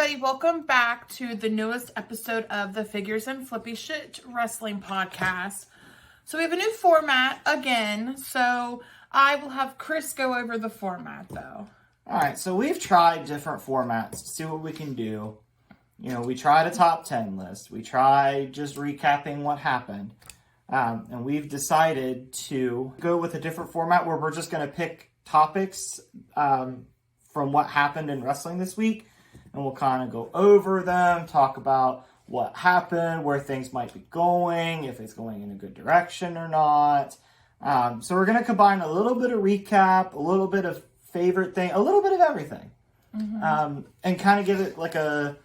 everybody. Welcome back to the newest episode of the Figures and Flippy Shit Wrestling Podcast. So we have a new format again. So I will have Chris go over the format, though. All right. So we've tried different formats to see what we can do. You know, we tried a top 10 list. We tried just recapping what happened. And we've decided to go with a different format where we're just going to pick topics from what happened in wrestling this week. And we'll kind of go over them, talk about what happened, where things might be going, if it's going in a good direction or not. So we're going to combine a little bit of recap, a little bit of favorite thing, a little bit of everything. And kind of give it like a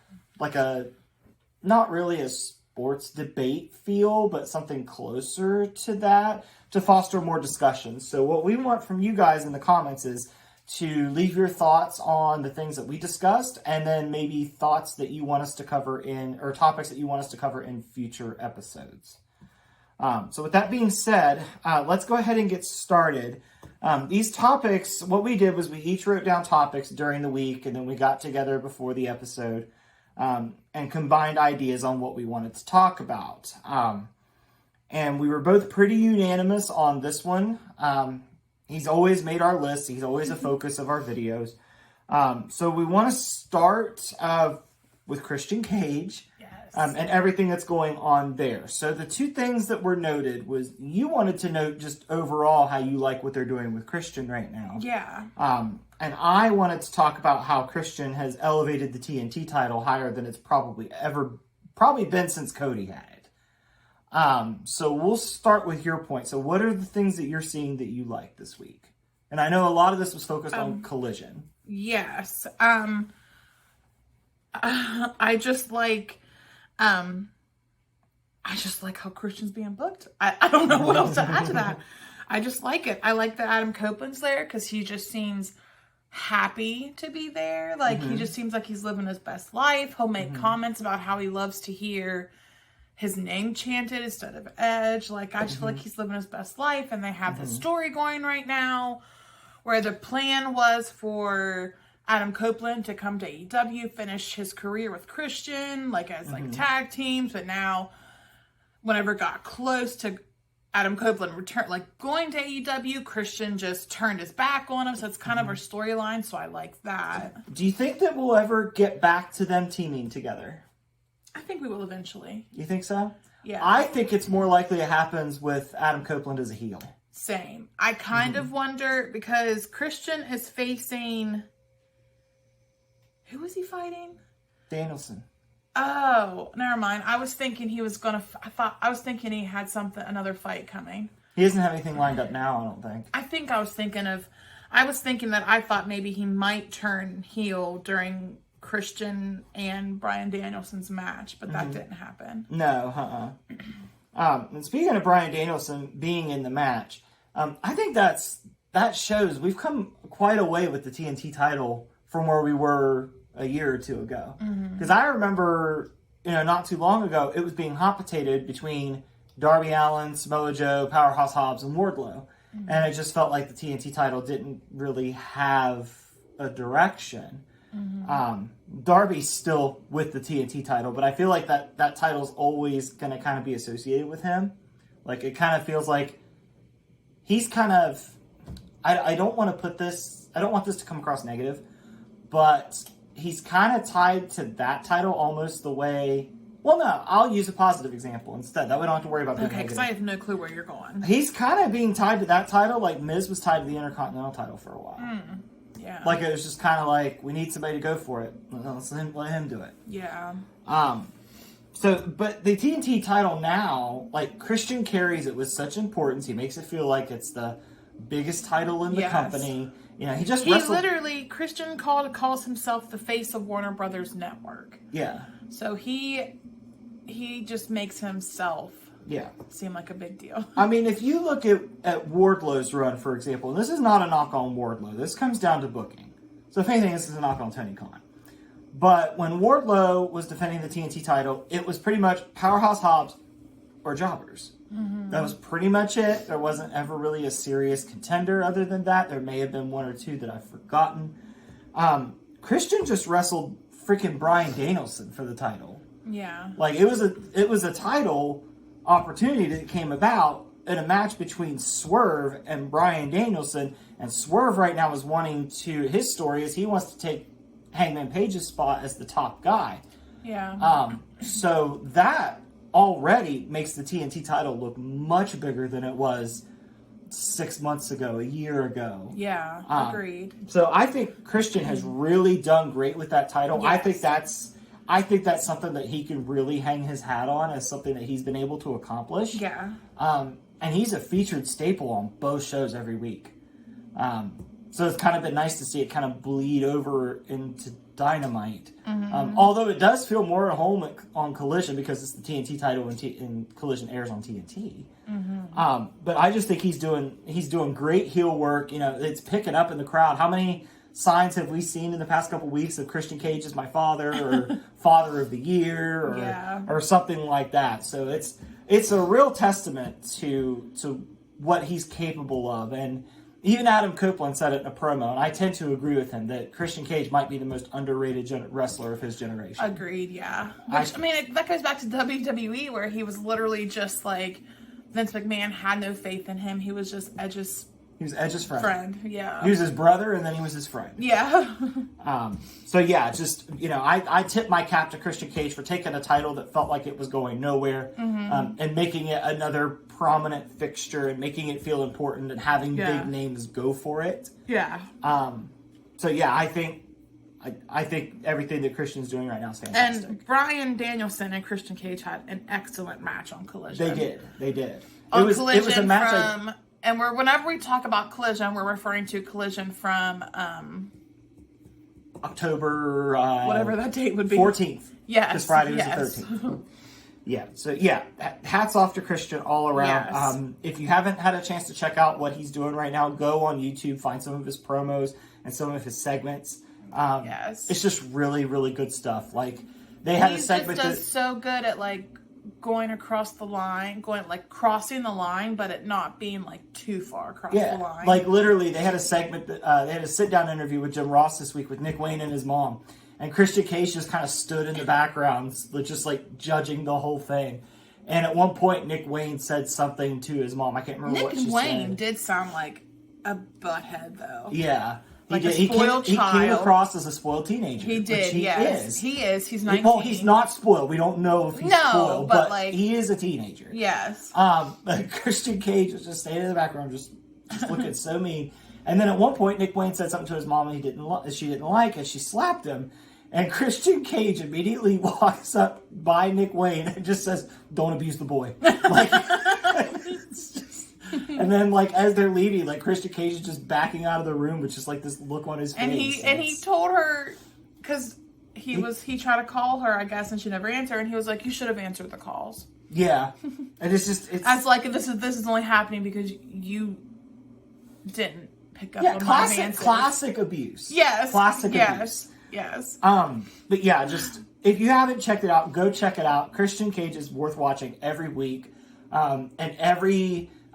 not really a sports debate feel, but something closer to that to foster more discussion. So what we want from you guys in the comments is to leave your thoughts on the things that we discussed, and then maybe thoughts that you want us to cover in, or topics that you want us to cover in future episodes. So with that being said, let's go ahead and get started. These topics, what we did was we each wrote down topics during the week, and then we got together before the episode and combined ideas on what we wanted to talk about. And we were both pretty unanimous on this one. He's always made our list. He's always a focus of our videos. So we want to start with Christian Cage. Yes. And everything that's going on there. So the two things that were noted was you wanted to note just overall how you like what they're doing with Christian right now. Yeah. And I wanted to talk about how Christian has elevated the TNT title higher than it's probably been since Cody had it. So we'll start with your point. So what are the things that you're seeing that you like this week? And I know a lot of this was focused on Collision. Yes. I just like how Christian's being booked. I don't know what else to add to that. I just like it. I like that Adam Copeland's there because he just seems happy to be there. Like, he just seems like he's living his best life. He'll make comments about how he loves to hear his name chanted instead of Edge. Like, I just feel like he's living his best life, and they have this story going right now where the plan was for Adam Copeland to come to AEW, finish his career with Christian, like as like tag teams, but now whenever it got close to Adam Copeland going to AEW, Christian just turned his back on him, so it's kind of our storyline, so I like that. Do you think that we'll ever get back to them teaming together? I think we will eventually. You think so? Yeah. I think it's more likely it happens with Adam Copeland as a heel. Same. I kind of wonder, because Christian is facing... Who is he fighting? Danielson. Oh, never mind. I was thinking he was gonna... I was thinking he had another fight coming. He doesn't have anything lined up now, I don't think. I was thinking that I thought maybe he might turn heel during Christian and Bryan Danielson's match, but that didn't happen. No, and speaking of Bryan Danielson being in the match, I think that shows we've come quite a way with the TNT title from where we were a year or two ago. Because I remember, not too long ago, it was being hot potatoed between Darby Allin, Samoa Joe, Powerhouse Hobbs, and Wardlow. And it just felt like the TNT title didn't really have a direction. Darby's still with the TNT title, but I feel like that title's always going to kind of be associated with him. Like, it kind of feels like he's kind of... I don't want this to come across negative, but he's kind of tied to that title almost the way... Well, no, I'll use a positive example instead. That way I don't have to worry about the negative. Okay, because I have no clue where you're going. He's kind of being tied to that title like Miz was tied to the Intercontinental title for a while. Yeah. Like, it was just kind of like, we need somebody to go for it. Let's let him do it. Yeah. But the TNT title now, like, Christian carries it with such importance. He makes it feel like it's the biggest title in the company. He just wrestled... Christian calls himself the face of Warner Brothers Network. Yeah. So he just makes himself seem like a big deal. I mean, if you look at Wardlow's run, for example, and this is not a knock on Wardlow. This comes down to booking. So if anything, this is a knock on Tony Khan. But when Wardlow was defending the TNT title, it was pretty much Powerhouse Hobbs or jobbers. That was pretty much it. There wasn't ever really a serious contender other than that. There may have been one or two that I've forgotten. Christian just wrestled freaking Bryan Danielson for the title. Yeah. Like, it was a title opportunity that came about in a match between Swerve and Bryan Danielson, and Swerve right now is wanting to, his story is he wants to take Hangman Page's spot as the top guy. Yeah. So that already makes the TNT title look much bigger than it was 6 months ago, a year ago. Yeah, agreed. So I think Christian has really done great with that title. Yes. I think that's something that he can really hang his hat on as something that he's been able to accomplish. Yeah. And he's a featured staple on both shows every week. So it's kind of been nice to see it kind of bleed over into Dynamite. Although it does feel more at home on Collision because it's the TNT title and Collision airs on TNT. But I just think he's doing great heel work. You know, it's picking up in the crowd. How many signs have we seen in the past couple weeks of Christian Cage as my father or Father of the Year or something like that? So it's a real testament to what he's capable of. And even Adam Copeland said it in a promo, and I tend to agree with him, that Christian Cage might be the most underrated wrestler of his generation. Agreed, yeah. Which, that goes back to WWE, where he was literally just like, Vince McMahon had no faith in him. He was just Edge's friend. Yeah. He was his brother, and then he was his friend. Yeah. So yeah, just, you know, I tip my cap to Christian Cage for taking a title that felt like it was going nowhere, and making it another prominent fixture and making it feel important and having big names go for it. Yeah. So yeah, I think everything that Christian's doing right now is fantastic. And Bryan Danielson and Christian Cage had an excellent match on Collision. They did. It was a match and whenever we talk about Collision, we're referring to Collision from October whatever that date would be. 14th. Yes. Because Friday was the 13th. Yeah. So yeah, hats off to Christian all around. Yes. If you haven't had a chance to check out what he's doing right now, go on YouTube, find some of his promos and some of his segments. It's just really, really good stuff. Like they had a segment that does so good at like going across the line, crossing the line, but it not being like too far across the line. Like literally, they had a segment that they had a sit-down interview with Jim Ross this week with Nick Wayne and his mom, and Christian Cage just kind of stood in the background, just like judging the whole thing. And at one point, Nick Wayne said something to his mom. I can't remember what she said. Nick Wayne did sound like a butthead, though. Yeah. Like a spoiled child. He came across as a spoiled teenager. He did, yes. He is. He's 19. Well, he's not spoiled. We don't know if he's spoiled, but like, he is a teenager. Yes. But Christian Cage was just standing in the background, just looking so mean. And then at one point, Nick Wayne said something to his mom she didn't like, and she slapped him. And Christian Cage immediately walks up by Nick Wayne and just says, "Don't abuse the boy." Like, it's just, and then, like, as they're leaving, like, Christian Cage is just backing out of the room with just, like, this look on his face. And he told her, because he tried to call her, I guess, and she never answered, and he was like, "You should have answered the calls." Yeah. And it's as like, this is only happening because you didn't pick up on my advances. Classic abuse. Yes. Classic abuse. Yes. But yeah, just, if you haven't checked it out, go check it out. Christian Cage is worth watching every week. And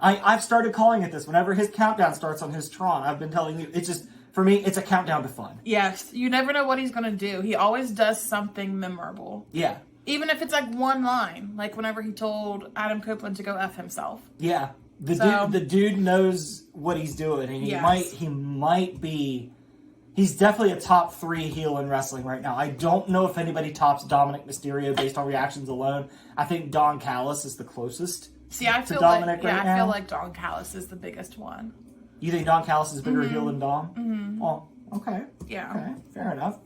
I've started calling it this. Whenever his countdown starts on his Tron, I've been telling you, it's just, for me, it's a countdown to fun. Yes. You never know what he's going to do. He always does something memorable. Yeah. Even if it's like one line, like whenever he told Adam Copeland to go F himself. Yeah. The dude knows what he's doing, and he might be, he's definitely a top 3 heel in wrestling right now. I don't know if anybody tops Dominic Mysterio based on reactions alone. I think Don Callis is the closest. See, I feel Dominic right now. I feel like Don Callis is the biggest one. You think Don Callis is bigger heel than Dom? Mm-hmm. Oh, okay. Yeah. Okay, fair enough.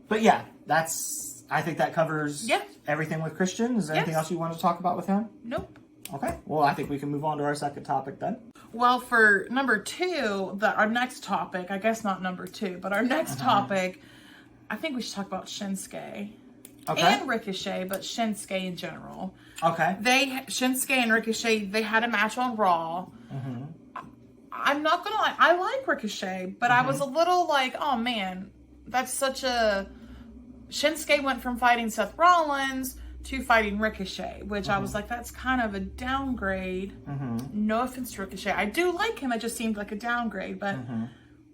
But yeah, I think that covers everything with Christian. Is there anything else you want to talk about with him? Nope. Okay. Well, I think we can move on to our second topic then. Well, for number 2, our next topic, I guess not number 2, but our next topic, I think we should talk about Shinsuke. Okay. And Ricochet, but Shinsuke in general. Okay. Shinsuke and Ricochet, they had a match on Raw. Mm-hmm. I'm not gonna lie, I like Ricochet, but I was a little like, oh man, that's such a... Shinsuke went from fighting Seth Rollins to fighting Ricochet, which I was like, that's kind of a downgrade. No offense to Ricochet. I do like him, it just seemed like a downgrade, but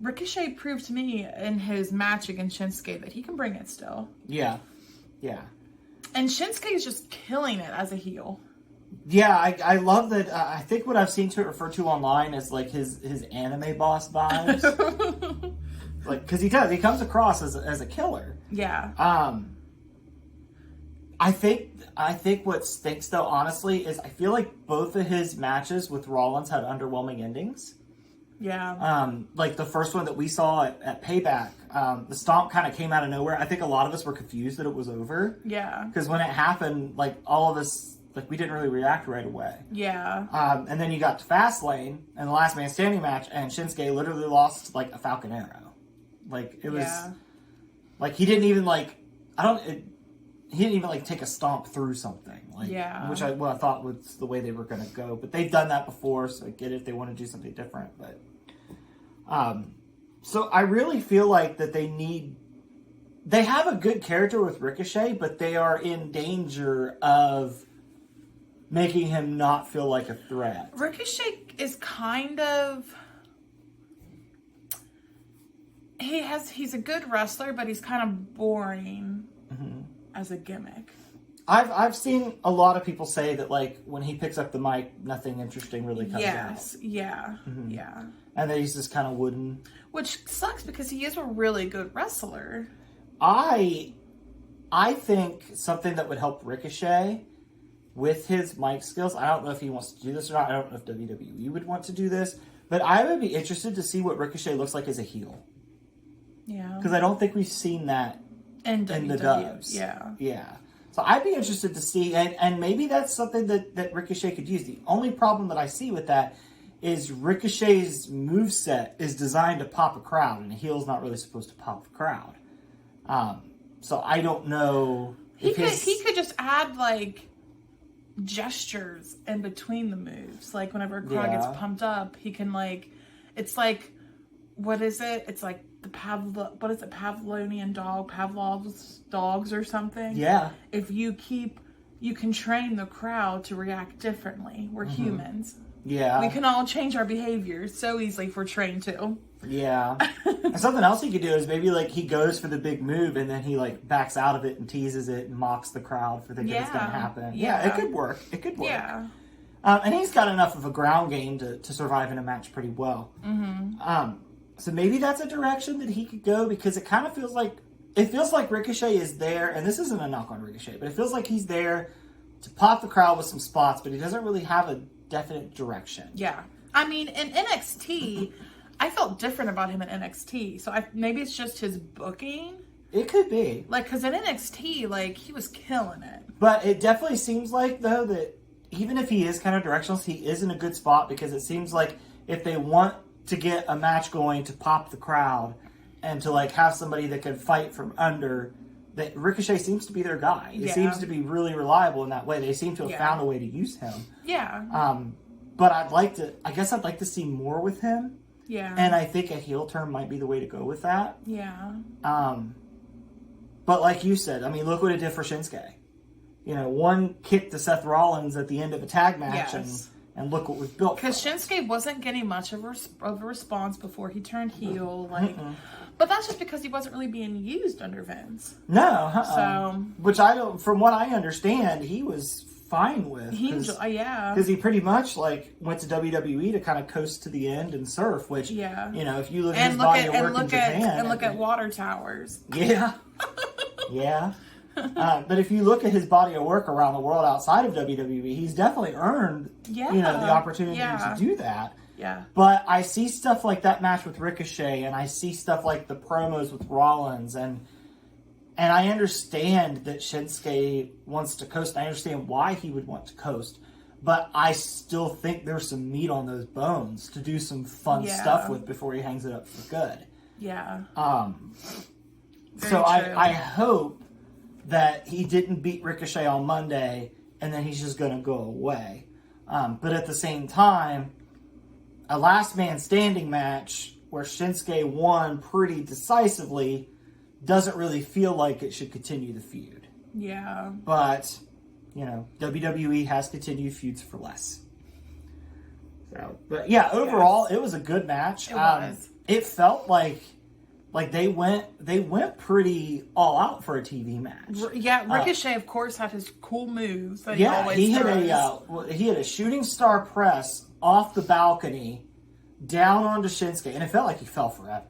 Ricochet proved to me in his match against Shinsuke that he can bring it still. Yeah. Yeah. And Shinsuke is just killing it as a heel. Yeah, I love that. I think what I've seen to refer to online is like his anime boss vibes. Like, because he does. He comes across as a killer. Yeah. I think what stinks though, honestly, is I feel like both of his matches with Rollins had underwhelming endings. Yeah. Like the first one that we saw at Payback, the stomp kind of came out of nowhere. I think a lot of us were confused that it was over. Yeah. Because when it happened, like all of us, like we didn't really react right away. Yeah. And then you got to Fastlane and the Last Man Standing match, and Shinsuke literally lost like a Falcon Arrow. Like it was, like he didn't even like he didn't even like take a stomp through something. Like, which I thought was the way they were going to go. But they've done that before, so I get it if they want to do something different. But so I really feel like that they have a good character with Ricochet, but they are in danger of making him not feel like a threat. Ricochet is kind of... He's a good wrestler, but he's kind of boring as a gimmick. I've seen a lot of people say that like when he picks up the mic, nothing interesting really comes out. Yeah. And that he's just kind of wooden. Which sucks because he is a really good wrestler. I think something that would help Ricochet with his mic skills, I don't know if he wants to do this or not. I don't know if WWE would want to do this. But I would be interested to see what Ricochet looks like as a heel. Yeah. Because I don't think we've seen that in the dubs. Yeah. So I'd be interested to see, and maybe that's something that Ricochet could use. The only problem that I see with that is Ricochet's moveset is designed to pop a crowd, and a heel's not really supposed to pop the crowd. So I don't know. He could just add, like, gestures in between the moves. Like, whenever a crowd gets pumped up, he can, like, it's like, what is it? It's like the Pavlonian dog, Pavlov's dogs or something. Yeah. If you can train the crowd to react differently. We're humans. Yeah. We can all change our behaviors so easily if we're trained to. Yeah. And something else he could do is maybe like he goes for the big move and then he like backs out of it and teases it and mocks the crowd for thinking it's going to happen. Yeah, it could work. Yeah. And he's got enough of a ground game to survive in a match pretty well. So maybe that's a direction that he could go because it kind of feels like Ricochet is there, and this isn't a knock on Ricochet, but it feels like he's there to pop the crowd with some spots, but he doesn't really have a definite direction. Yeah. I mean, in NXT, I felt different about him in NXT, so maybe it's just his booking. It could be. Like, because in NXT, like, he was killing it. But it definitely seems like, though, that even if he is kind of directionless, he is in a good spot because it seems like if they want to get a match going to pop the crowd and to like have somebody that can fight from under, that Ricochet seems to be their guy. He seems to be really reliable in that way. They seem to have found a way to use him. Yeah. But I guess I'd like to see more with him. Yeah. And I think a heel turn might be the way to go with that. Yeah. But like you said, I mean, look what it did for Shinsuke. You know, one kick to Seth Rollins at the end of a tag match and look what was built. Because Shinsuke wasn't getting much of a response before he turned heel. Like, but that's just because he wasn't really being used under Vince. No. So, which I don't. From what I understand, he was fine with. Because he pretty much like went to WWE to kind of coast to the end and surf. Which you know, if you look at his body of work in Japan, and look at Water Towers. Yeah. Yeah. But if you look at his body of work around the world outside of WWE, he's definitely earned, the opportunity to do that. Yeah. But I see stuff like that match with Ricochet, and I see stuff like the promos with Rollins, and I understand that Shinsuke wants to coast. I understand why he would want to coast, but I still think there's some meat on those bones to do some fun stuff with before he hangs it up for good. Yeah. So I hope that he didn't beat Ricochet on Monday and then he's just going to go away. But at the same time, a last man standing match where Shinsuke won pretty decisively doesn't really feel like it should continue the feud. Yeah. But, you know, WWE has continued feuds for less. So, but yeah, overall, it was a good match. It was. it felt like they went pretty all out for a TV match. Yeah, Ricochet, of course, had his cool moves that Yeah, he always does. He had a shooting star press off the balcony down onto Shinsuke, and it felt like he fell forever.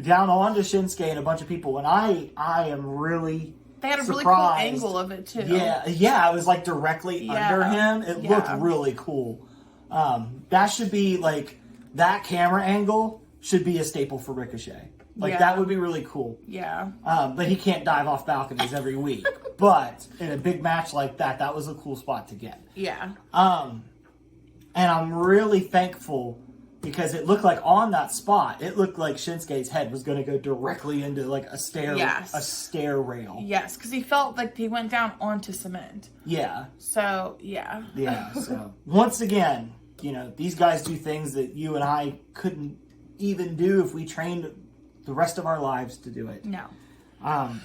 Down onto Shinsuke and a bunch of people, and I am really They had a surprised. really cool angle of it too. Yeah, it was like directly under him. It looked really cool. That should be like that camera angle should be a staple for Ricochet. Like that would be really cool. Yeah. But he can't dive off balconies every week. But in a big match like that was a cool spot to get. Yeah. And I'm really thankful because it looked like on that spot, it looked like Shinsuke's head was going to go directly into like a stair rail. Yes, because he felt like he went down onto cement. Yeah. So, yeah. Yeah, so once again, you know, these guys do things that you and I couldn't even do if we trained the rest of our lives to do it. No.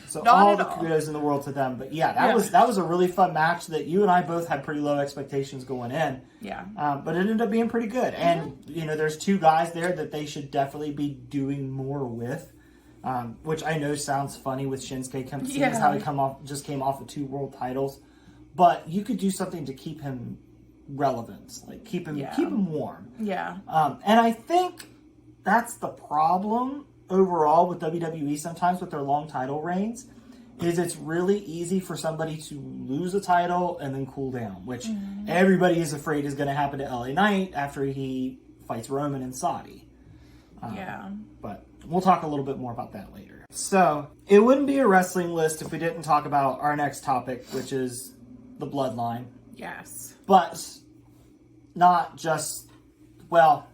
So all the kudos in the world to them. But yeah, that was a really fun match that you and I both had pretty low expectations going in. Yeah. But it ended up being pretty good. And, you know, there's two guys there that they should definitely be doing more with. Which I know sounds funny with Shinsuke, seeing as how he came off of 2 world titles. But you could do something to keep him relevant. Like keep him warm. Yeah. And I think that's the problem overall with WWE sometimes with their long title reigns, is it's really easy for somebody to lose a title and then cool down, which everybody is afraid is going to happen to LA Knight after he fights Roman and Saudi. But we'll talk a little bit more about that later. So it wouldn't be a wrestling list if we didn't talk about our next topic, which is the Bloodline. Yes. But not just, well,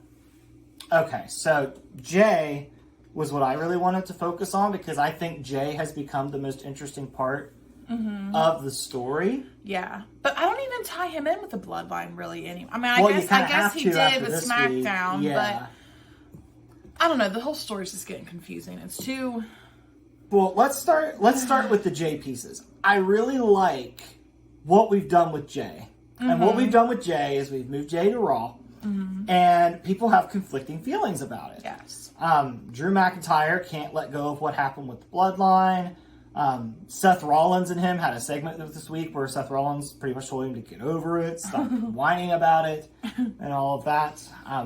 okay, so Jay was what I really wanted to focus on because I think Jay has become the most interesting part of the story. Yeah. But I don't even tie him in with the Bloodline really anymore. I mean, I guess he did with SmackDown, but I don't know. The whole story's just getting confusing. It's too... Well, let's start with the Jay pieces. I really like what we've done with Jay. And what we've done with Jay is we've moved Jay to Raw. And people have conflicting feelings about it. Yes. Drew McIntyre can't let go of what happened with the Bloodline. Seth Rollins and him had a segment this week where Seth Rollins pretty much told him to get over it, stop whining about it, and all of that.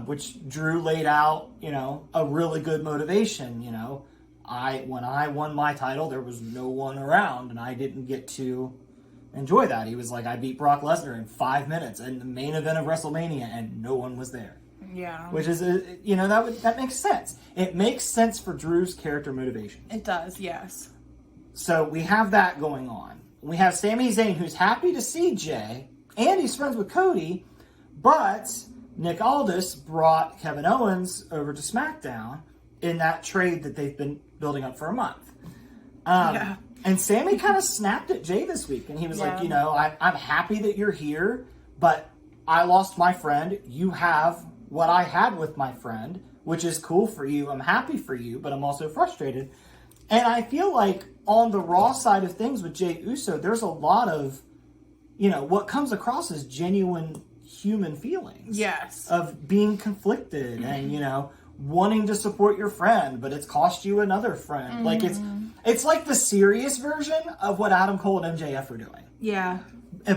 Which Drew laid out, you know, a really good motivation. You know, when I won my title, there was no one around, and I didn't get to enjoy that. He was like, I beat Brock Lesnar in 5 minutes in the main event of WrestleMania, and no one was there. Yeah. Which is, you know, that makes sense. It makes sense for Drew's character motivation. It does, yes. So we have that going on. We have Sami Zayn, who's happy to see Jay, and he's friends with Cody, but Nick Aldis brought Kevin Owens over to SmackDown in that trade that they've been building up for a month. And Sammy kind of snapped at Jay this week, and he was like, you know, I'm happy that you're here, but I lost my friend. You have what I had with my friend, which is cool for you. I'm happy for you, but I'm also frustrated. And I feel like on the Raw side of things with Jey Uso, there's a lot of, you know, what comes across as genuine human feelings. Yes. Of being conflicted and, you know, wanting to support your friend, but it's cost you another friend. Like it's like the serious version of what Adam Cole and MJF are doing. Yeah.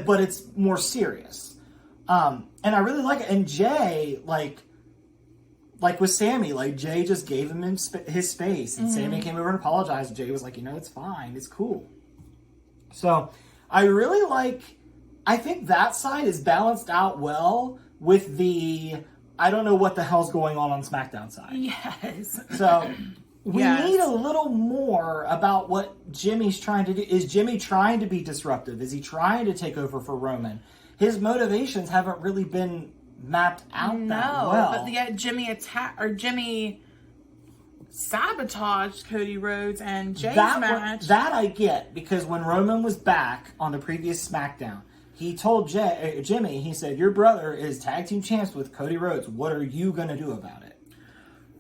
But it's more serious. And I really like it. And Jay, like with Sammy, like Jay just gave him his space. And Sammy came over and apologized. Jay was like, you know, it's fine. It's cool. So I really I think that side is balanced out well with the, I don't know what the hell's going on SmackDown side. Yes. So we need a little more about what Jimmy's trying to do. Is Jimmy trying to be disruptive? Is he trying to take over for Roman? His motivations haven't really been mapped out that well. But yet Jimmy sabotaged Cody Rhodes and Jay's match. That I get, because when Roman was back on the previous SmackDown, he told Jimmy, he said, your brother is tag team champs with Cody Rhodes. What are you going to do about it?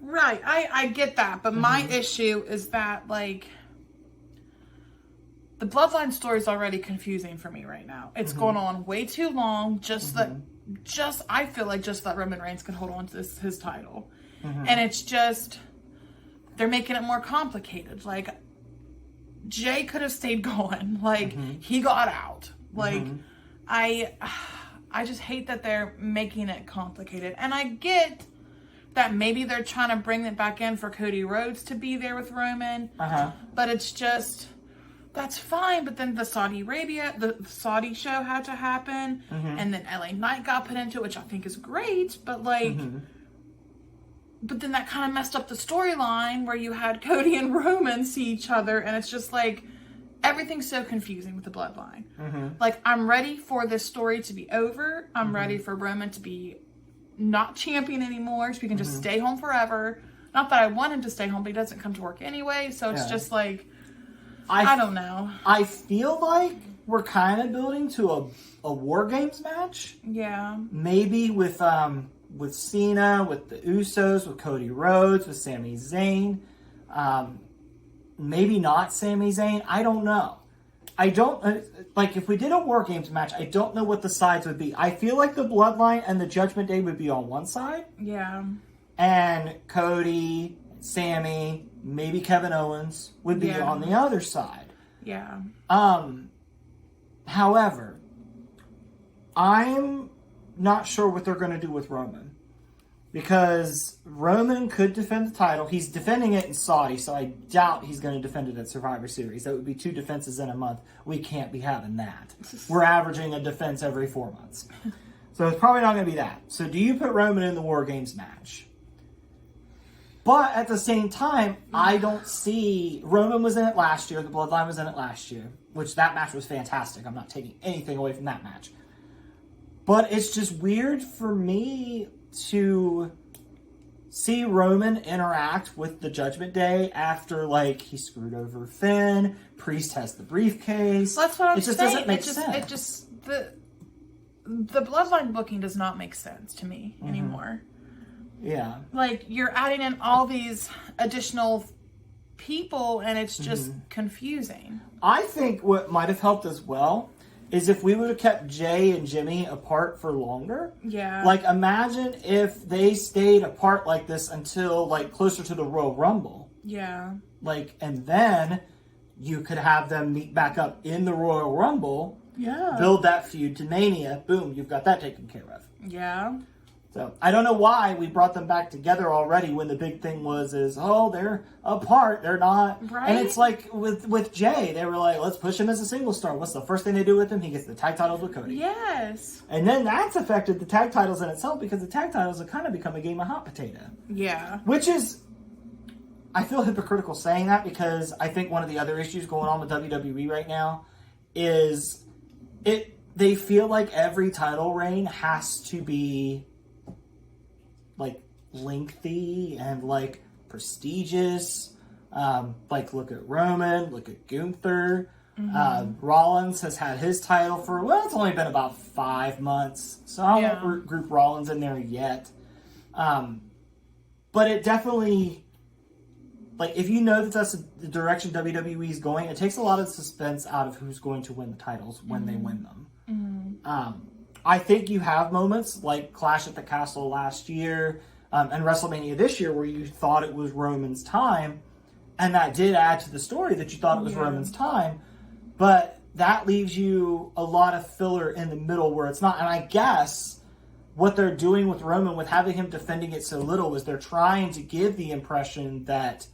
Right. I get that. But my issue is that, like, the Bloodline story is already confusing for me right now. It's going on way too long. I feel like just that Roman Reigns can hold on to his title. And it's just, they're making it more complicated. Like, Jay could have stayed going. Like, he got out. Like, I just hate that they're making it complicated. And I get that maybe they're trying to bring it back in for Cody Rhodes to be there with Roman. But it's just, that's fine. But then the Saudi show had to happen. And then LA Knight got put into it, which I think is great. But like, but then that kind of messed up the storyline where you had Cody and Roman see each other. And it's just like, everything's so confusing with the Bloodline. Like, I'm ready for this story to be over. I'm ready for Roman to be not champion anymore, so he can just stay home forever. Not that I want him to stay home, but he doesn't come to work anyway. So it's just like, I don't know. I feel like we're kind of building to a War Games match. Yeah. Maybe with Cena, with the Usos, with Cody Rhodes, with Sami Zayn. Maybe not Sami Zayn. I don't know. I don't, like, if we did a War Games match, I don't know what the sides would be. I feel like the Bloodline and the Judgment Day would be on one side. Yeah. And Cody, Sami, maybe Kevin Owens would be on the other side. Yeah. However, I'm not sure what they're going to do with Roman. Because Roman could defend the title. He's defending it in Saudi, so I doubt he's going to defend it at Survivor Series. That would be 2 defenses in a month. We can't be having that. We're averaging a defense every 4 months. So it's probably not going to be that. So do you put Roman in the War Games match? But at the same time, I don't see... Roman was in it last year. The Bloodline was in it last year. Which, that match was fantastic. I'm not taking anything away from that match. But it's just weird for me to see Roman interact with the Judgment Day after, like, he screwed over Finn. Priest has the briefcase. That's what I'm saying. It just doesn't make sense. It just... The Bloodline booking does not make sense to me anymore. Yeah. Like, you're adding in all these additional people, and it's just confusing. I think what might have helped as well is if we would have kept Jay and Jimmy apart for longer. Yeah. Like, imagine if they stayed apart like this until, like, closer to the Royal Rumble. Yeah. Like, and then you could have them meet back up in the Royal Rumble. Yeah. Build that feud to Mania. Boom, you've got that taken care of. Yeah. So, I don't know why we brought them back together already when the big thing they're apart, they're not. Right. And it's like with Jay, they were like, let's push him as a single star. What's the first thing they do with him? He gets the tag titles with Cody. Yes. And then that's affected the tag titles in itself because the tag titles have kind of become a game of hot potato. Yeah. Which is, I feel hypocritical saying that because I think one of the other issues going on with WWE right now is they feel like every title reign has to be like lengthy and like prestigious. Like look at Roman, look at Gunther. Rollins has had his title for, it's only been about 5 months. So I won't group Rollins in there yet. But it definitely, like, if you know that that's the direction WWE is going, it takes a lot of suspense out of who's going to win the titles when they win them. I think you have moments like Clash at the Castle last year and WrestleMania this year where you thought it was Roman's time, and that did add to the story that you thought it was Roman's time, but that leaves you a lot of filler in the middle where it's not. And I guess what they're doing with Roman, with having him defending it so little, is they're trying to give the impression that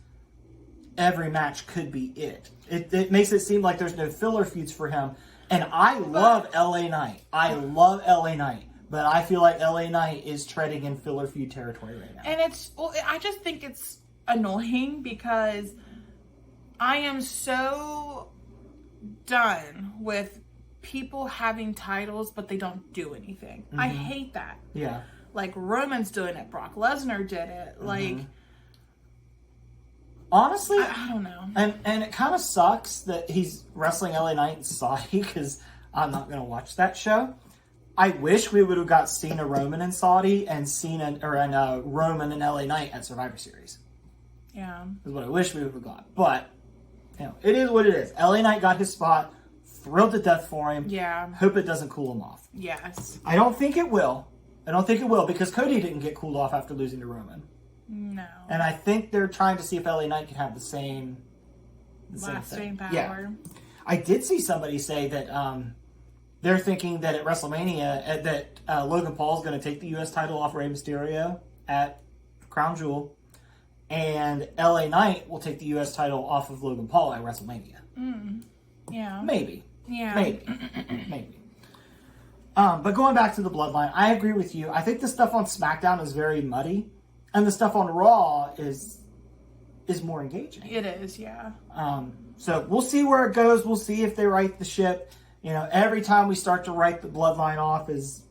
every match could be it. It makes it seem like there's no filler feuds for him. And I love LA Knight. I love LA Knight. But I feel like LA Knight is treading in filler feud territory right now. And I just think it's annoying because I am so done with people having titles, but they don't do anything. I hate that. Yeah. Like, Roman's doing it. Brock Lesnar did it. Like... Honestly, I don't know. And it kind of sucks that he's wrestling LA Knight in Saudi because I'm not going to watch that show. I wish we would have got Cena Roman in Saudi and Roman and LA Knight at Survivor Series. Yeah. Is what I wish we would have got. But, it is what it is. LA Knight got his spot. Thrilled to death for him. Yeah. Hope it doesn't cool him off. Yes. I don't think it will. Because Cody didn't get cooled off after losing to Roman. No. And I think they're trying to see if LA Knight can have the same Lasting power. Yeah. I did see somebody say that they're thinking that at WrestleMania that Logan Paul is going to take the U.S. title off Rey Mysterio at Crown Jewel, and LA Knight will take the U.S. title off of Logan Paul at WrestleMania. Yeah. Maybe. Yeah. Maybe. But going back to the Bloodline, I agree with you. I think the stuff on SmackDown is very muddy, and the stuff on Raw is more engaging. It is, yeah. So we'll see where it goes. We'll see if they right the ship. Every time we start to write the Bloodline off as,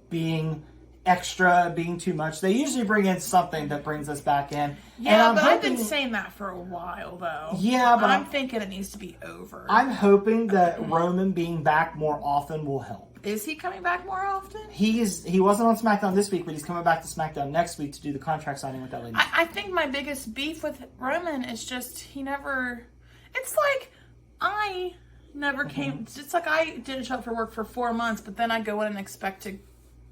being extra, being too much, they usually bring in something that brings us back in. Yeah, and but I've been saying that for a while, though. Yeah, but I'm thinking it needs to be over. I'm hoping that Roman being back more often will help. Is he coming back more often? He wasn't on SmackDown this week, but he's coming back to SmackDown next week to do the contract signing with LA Knight. I think my biggest beef with Roman is just he never... It's like I never came... It's like I didn't show up for work for 4 months, but then I go in and expect to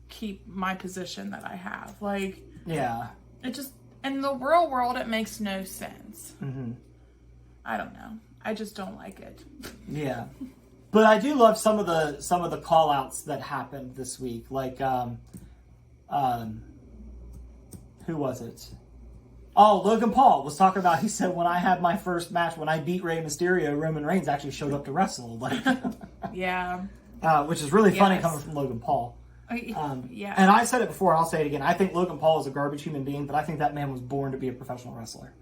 keep my position that I have. Like... Yeah. It just... In the real world, it makes no sense. Mm-hmm. I don't know. I just don't like it. Yeah. But I do love some of the call outs that happened this week. Like, who was it? Oh, Logan Paul was talking about, he said, when I had my first match, when I beat Rey Mysterio, Roman Reigns actually showed up to wrestle. Like, yeah. Which is really funny coming from Logan Paul. Yeah. And I said it before, I'll say it again. I think Logan Paul is a garbage human being, but I think that man was born to be a professional wrestler.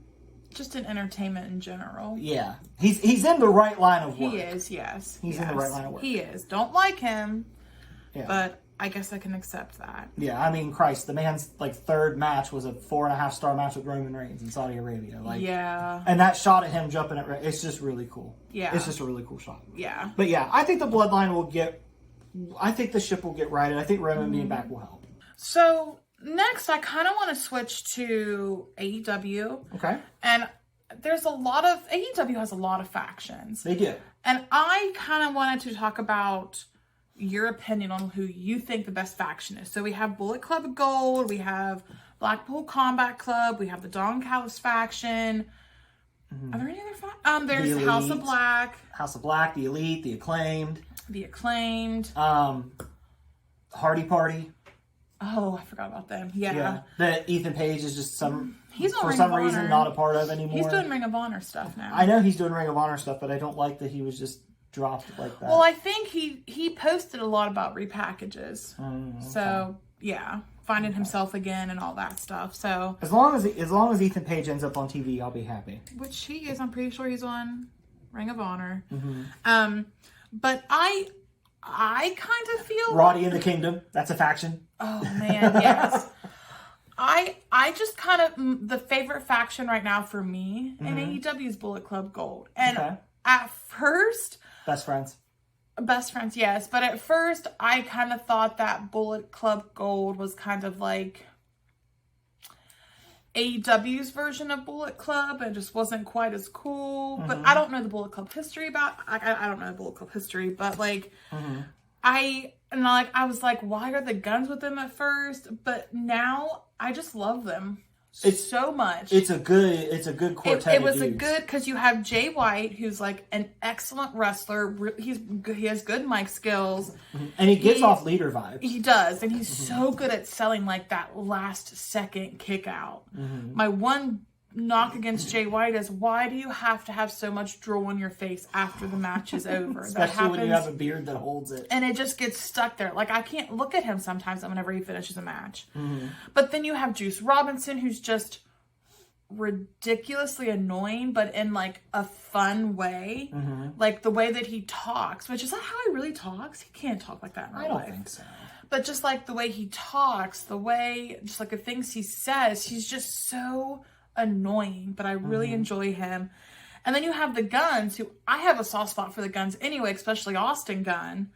Just in entertainment in general. Yeah. He's in the right line of work. He is, yes. He's in the right line of work. He is. Don't like him, yeah. But I guess I can accept that. Yeah, I mean, Christ, the man's third match was a 4.5-star match with Roman Reigns in Saudi Arabia. Yeah. And that shot at him jumping it's just really cool. Yeah. It's just a really cool shot. Yeah. But yeah, I think the Bloodline I think the ship will get righted. I think Roman being back will help. So next, I kind of want to switch to AEW. Okay. And there's AEW has a lot of factions. They do. And I kind of wanted to talk about your opinion on who you think the best faction is. So we have Bullet Club Gold, we have Blackpool Combat Club, we have the Don Callis faction. Mm-hmm. Are there any other factions? There's the House of Black. House of Black, the Elite, the Acclaimed. The Acclaimed. Hardy Party. Oh, I forgot about them. Yeah. That Ethan Page is just he's for some reason not a part of anymore. He's doing Ring of Honor stuff now. I know he's doing Ring of Honor stuff, but I don't like that he was just dropped like that. Well, I think he posted a lot about repackages. Okay. So, yeah. Finding himself again and all that stuff. So as long as Ethan Page ends up on TV, I'll be happy. Which he is. I'm pretty sure he's on Ring of Honor. Mm-hmm. But I kind of feel Roddy in the Kingdom. That's a faction. Oh man, yes. I just kind of the favorite faction right now for me in AEW is Bullet Club Gold. And at first, best friends, yes. But at first, I kind of thought that Bullet Club Gold was kind of like AEW's version of Bullet Club and just wasn't quite as cool. But I don't know the Bullet Club history I don't know the Bullet Club history, but like I was like, why are the guns with them at first? But now I just love them so much. It's a good quartet. It was a good, because you have Jay White, who's like an excellent wrestler. He has good mic skills, and he gets off leader vibes. He does, and he's so good at selling like that last second kick out. My one knock against Jay White is, why do you have to have so much drool on your face after the match is over? Especially when you have a beard that holds it. And it just gets stuck there. Like, I can't look at him sometimes whenever he finishes a match. But then you have Juice Robinson, who's just ridiculously annoying, but in like a fun way. Like the way that he talks, which is that how he really talks? He can't talk like that in real life. I don't think so. But just like the way he talks, just like the things he says, he's just so annoying, but I really enjoy him. And then you have the Guns, who I have a soft spot for the Guns anyway, especially Austin Gunn,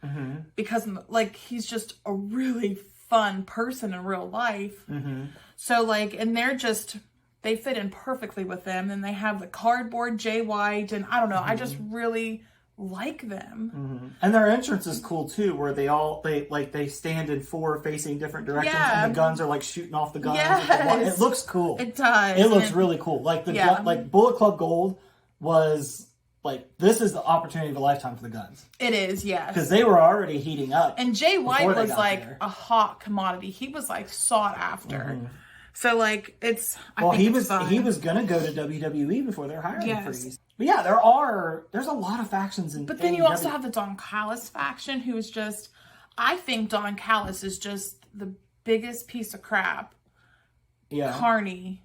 because like he's just a really fun person in real life. So like, and they fit in perfectly with them. Then they have the Cardboard Jay White, and I don't know, I just really like them. Mm-hmm. And their entrance is cool too, where they stand in 4 facing different directions, and the guns are like shooting off the guns. Yes. It looks cool. It does. It looks really cool. Like like Bullet Club Gold was like, this is the opportunity of a lifetime for the guns. It is, yes. Because they were already heating up. And Jay White was like there. a hot commodity. He was like sought after. Mm-hmm. So like he was gonna go to WWE before their hiring freeze. But yeah, there's a lot of factions in. But then you also have the Don Callis faction, who is just, I think Don Callis is just the biggest piece of crap. Yeah, Carney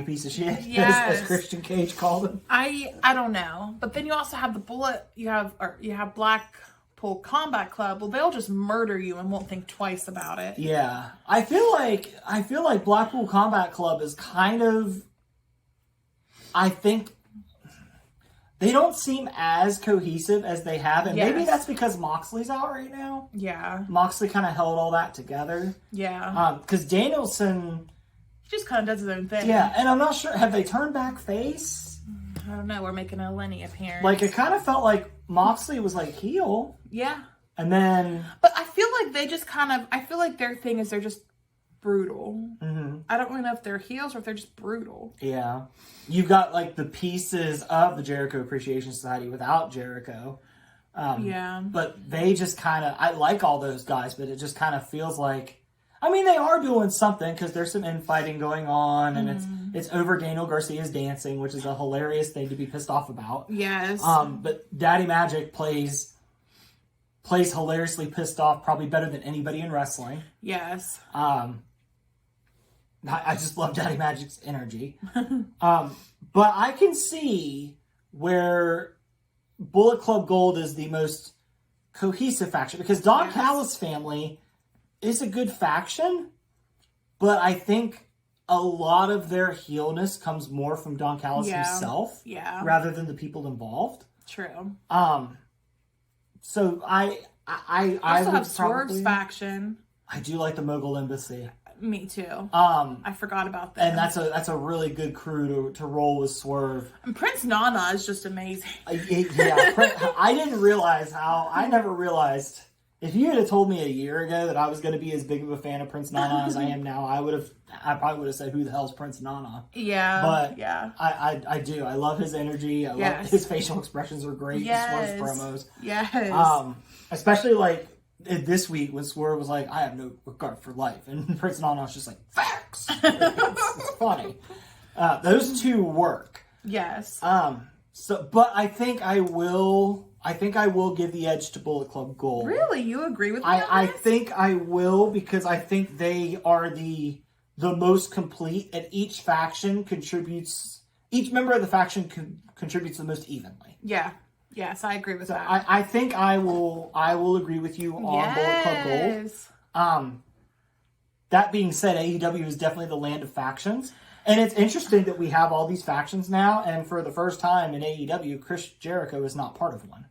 piece of shit. Yes. as Christian Cage called him. I don't know. But then you also have you have Blackpool Combat Club. Well, they'll just murder you and won't think twice about it. Yeah, I feel like Blackpool Combat Club is kind of, I think, they don't seem as cohesive as they have, and maybe that's because Moxley's out right now. Yeah, Moxley kind of held all that together. Yeah, because Danielson, he just kind of does his own thing. Yeah, and I'm not sure, have they turned back face? I don't know. We're making a Lenny appearance. Like, it kind of felt like Moxley was like heel. Yeah. And then... But I feel like they just I feel like their thing is they're just brutal. Mm-hmm. I don't really know if they're heels or if they're just brutal. Yeah. You've got, like, the pieces of the Jericho Appreciation Society without Jericho. Yeah. But they just kind of... I like all those guys, but it just kind of feels like... I mean, they are doing something because there's some infighting going on, and it's over Daniel Garcia's dancing, which is a hilarious thing to be pissed off about. Yes. But Daddy Magic plays hilariously pissed off, probably better than anybody in wrestling. Yes. I just love Daddy Magic's energy. But I can see where Bullet Club Gold is the most cohesive faction, because Don Callis family is a good faction, but I think a lot of their heelness comes more from Don Callis himself, rather than the people involved. True. So I also have Swerve's faction. I do like the Mogul Embassy. Me too. I forgot about that. And that's a really good crew to roll with Swerve. And Prince Nana is just amazing. I didn't realize I never realized. If you had told me a year ago that I was going to be as big of a fan of Prince Nana as I am now, I probably would have said, "Who the hell's Prince Nana?" Yeah, but yeah, I do. I love his energy. I love his facial expressions are great. Yes. Swerve's promos, yes. Especially like this week when Swerve was like, "I have no regard for life," and Prince Nana was just like, "Facts." It's funny. Those two work. Yes. But I think I will give the edge to Bullet Club Gold. Really? You agree with me? I think I will, because I think they are the most complete, and each member of the faction contributes the most evenly. Yeah. Yes, I agree with that. I think I will agree with you on Bullet Club Gold. That being said, AEW is definitely the land of factions. And it's interesting that we have all these factions now, and for the first time in AEW, Chris Jericho is not part of one.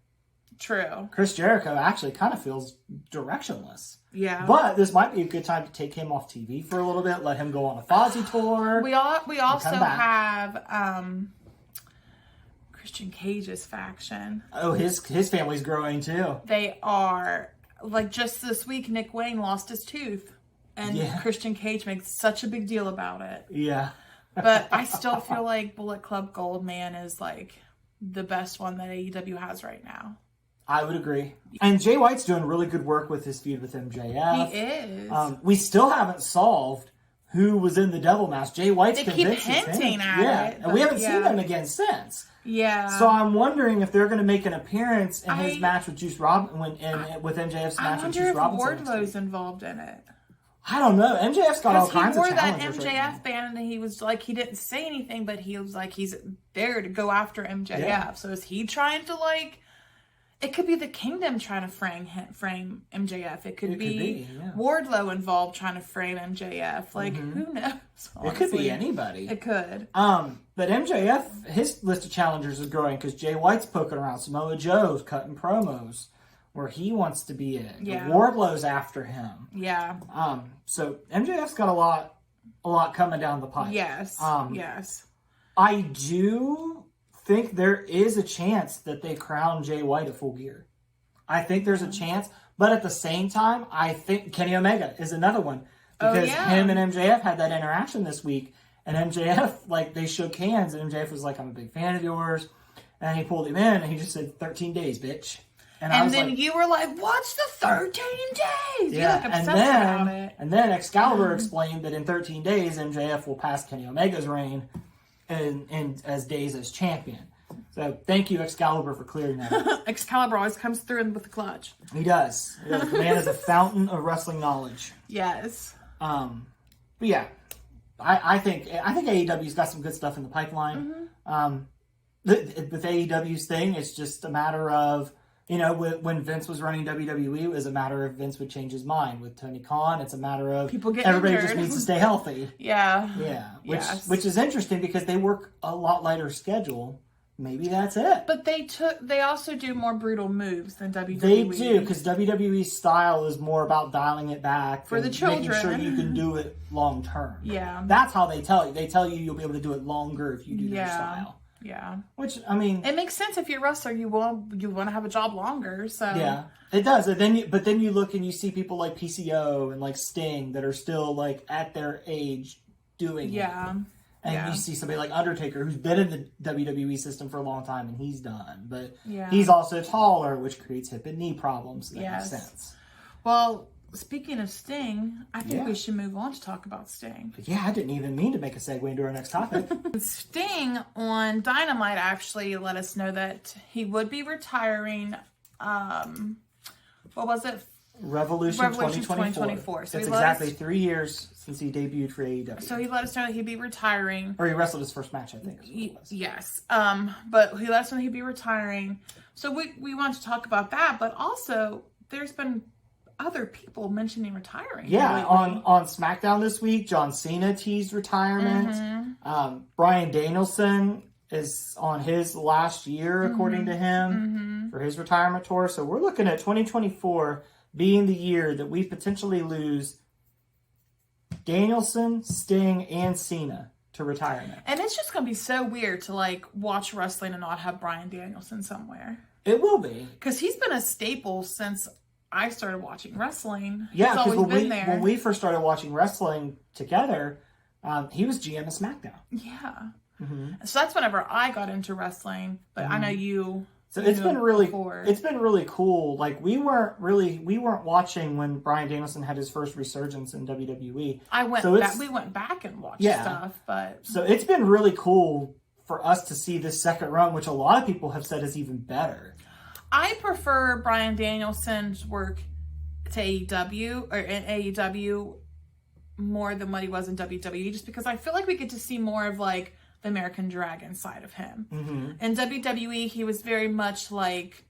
True. Chris Jericho actually kind of feels directionless. Yeah. But this might be a good time to take him off TV for a little bit, let him go on a Fozzy tour. We also have Christian Cage's faction. Oh, his family's growing too. They are. Like, just this week, Nick Wayne lost his tooth. And Christian Cage makes such a big deal about it. Yeah. But I still feel like Bullet Club Gold, man, is like the best one that AEW has right now. I would agree. And Jay White's doing really good work with his feud with MJF. He is. We still haven't solved who was in the Devil Mask. Jay White's they keep hinting at it. And we haven't seen them again since. Yeah. So I'm wondering if they're going to make an appearance in his match with Juice Robinson, with MJF's match with Juice Robinson. I wonder if Wardlow's involved in it. I don't know. MJF's got all kinds of challengers. He wore that MJF band, and he was like, he didn't say anything, but he was like, he's there to go after MJF. Yeah. So is he trying to like? It could be the Kingdom trying to frame MJF. It could be Wardlow involved trying to frame MJF. Like, who knows? Honestly. It could be anybody. It could. But MJF, his list of challengers is growing because Jay White's poking around. Samoa Joe's cutting promos where he wants to be in. Yeah. Wardlow's after him. Yeah. So MJF's got a lot coming down the pipe. Yes. Yes. I do think there is a chance that they crown Jay White at Full Gear. I think there's a chance. But at the same time, I think Kenny Omega is another one. Because him and MJF had that interaction this week. And MJF, like, they shook hands. And MJF was like, I'm a big fan of yours. And he pulled him in. And he just said, 13 days, bitch. And then you were like, what's the 13 days? You're like obsessed about it. And then Excalibur explained that in 13 days, MJF will pass Kenny Omega's reign in as days as champion. So thank you, Excalibur, for clearing that up. Excalibur always comes through with the clutch. He does. The man is a fountain of wrestling knowledge. Yes. But yeah, I think AEW's got some good stuff in the pipeline. With AEW's thing, it's just a matter of, when Vince was running WWE, it was a matter of Vince would change his mind. With Tony Khan, it's a matter of people get everybody injured. just needs to stay healthy. Yeah. Which is interesting because they work a lot lighter schedule. Maybe that's it. But they also do more brutal moves than WWE. They do, because WWE's style is more about dialing it back for the children, making sure you can do it long term. Yeah, that's how they tell you. They tell you you'll be able to do it longer if you do their style. Yeah, which I mean, it makes sense if you're a wrestler. You want to have a job longer. So yeah, it does. And then you look and you see people like PCO and like Sting that are still like at their age doing it. And you see somebody like Undertaker, who's been in the WWE system for a long time, and he's done. But he's also taller, which creates hip and knee problems. That makes sense. Well, speaking of Sting, I think we should move on to talk about Sting. Yeah, I didn't even mean to make a segue into our next topic. Sting on Dynamite actually let us know that he would be retiring. What was it? Revolution 2024. So it's exactly 3 years since he debuted for AEW. So he let us know that he'd be retiring. Or he wrestled his first match, I think. Yes. But he let us know he'd be retiring. So we want to talk about that, but also there's been other people mentioning retiring. Yeah, on SmackDown this week, John Cena teased retirement. Bryan Danielson is on his last year, according to him, for his retirement tour. So we're looking at 2024 being the year that we potentially lose Danielson, Sting, and Cena to retirement. And it's just going to be so weird to like watch wrestling and not have Bryan Danielson somewhere. It will be. Because he's been a staple since I started watching wrestling. Yeah, because when we first started watching wrestling together, he was GM of SmackDown. Yeah. So that's whenever I got into wrestling. But I know you... So it's been really cool. Like we weren't watching when Bryan Danielson had his first resurgence in WWE. We went back and watched stuff, but so it's been really cool for us to see this second run, which a lot of people have said is even better. I prefer Bryan Danielson's work to AEW or in AEW more than what he was in WWE, just because I feel like we get to see more of like the American Dragon side of him. In WWE, he was very much like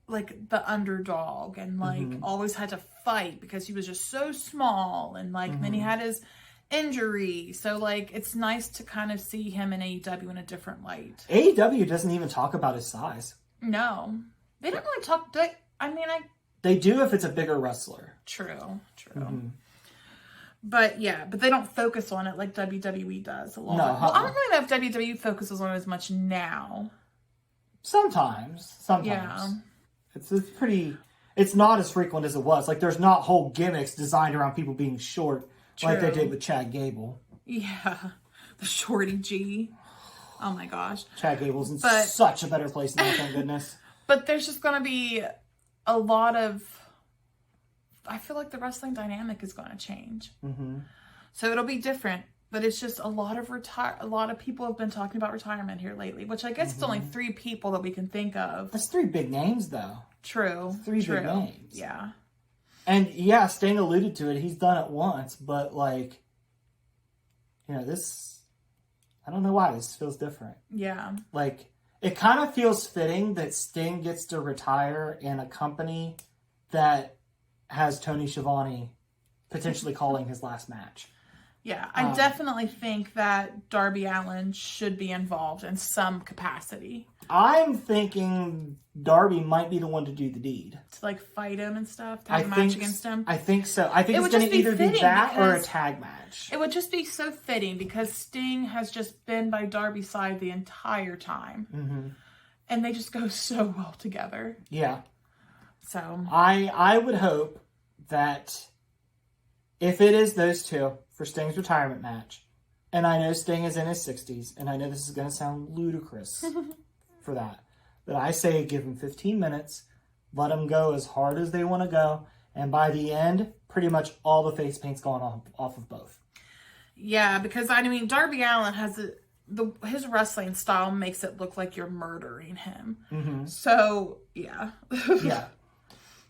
the underdog and like always had to fight because he was just so small, and like then he had his injury. So like it's nice to kind of see him in AEW in a different light. AEW doesn't even talk about his size. No, they don't really talk. They do if it's a bigger wrestler. True. But they don't focus on it like WWE does a lot. No, well, I don't really know if WWE focuses on it as much now. Sometimes. Yeah. It's not as frequent as it was. Like there's not whole gimmicks designed around people being short like they did with Chad Gable. Yeah. The Shorty G. Oh my gosh. Chad Gable's in such a better place now, thank goodness. But there's just going to be a lot of... I feel like the wrestling dynamic is going to change. So it'll be different, but it's just a lot of people have been talking about retirement here lately, which I guess it's only 3 people that we can think of. That's 3 big names though. True. 3 big names. Yeah. And yeah, Sting alluded to it. He's done it once, but like, this, I don't know why this feels different. Yeah. Like it kind of feels fitting that Sting gets to retire in a company that has Tony Schiavone potentially calling his last match. Yeah, I definitely think that Darby Allin should be involved in some capacity. I'm thinking Darby might be the one to do the deed. To like fight him and stuff, to have a match against him. I think so. I think it's going to either be that or a tag match. It would just be so fitting because Sting has just been by Darby's side the entire time. Mm-hmm. And they just go so well together. Yeah. So I would hope that if it is those two for Sting's retirement match, and I know Sting is in his 60s, and I know this is going to sound ludicrous for that I say give him 15 minutes, let them go as hard as they want to go, and by the end, pretty much all the face paint's gone off of both. Yeah, because I mean, Darby Allin has his wrestling style makes it look like you're murdering him. Mm-hmm. So, yeah. Yeah.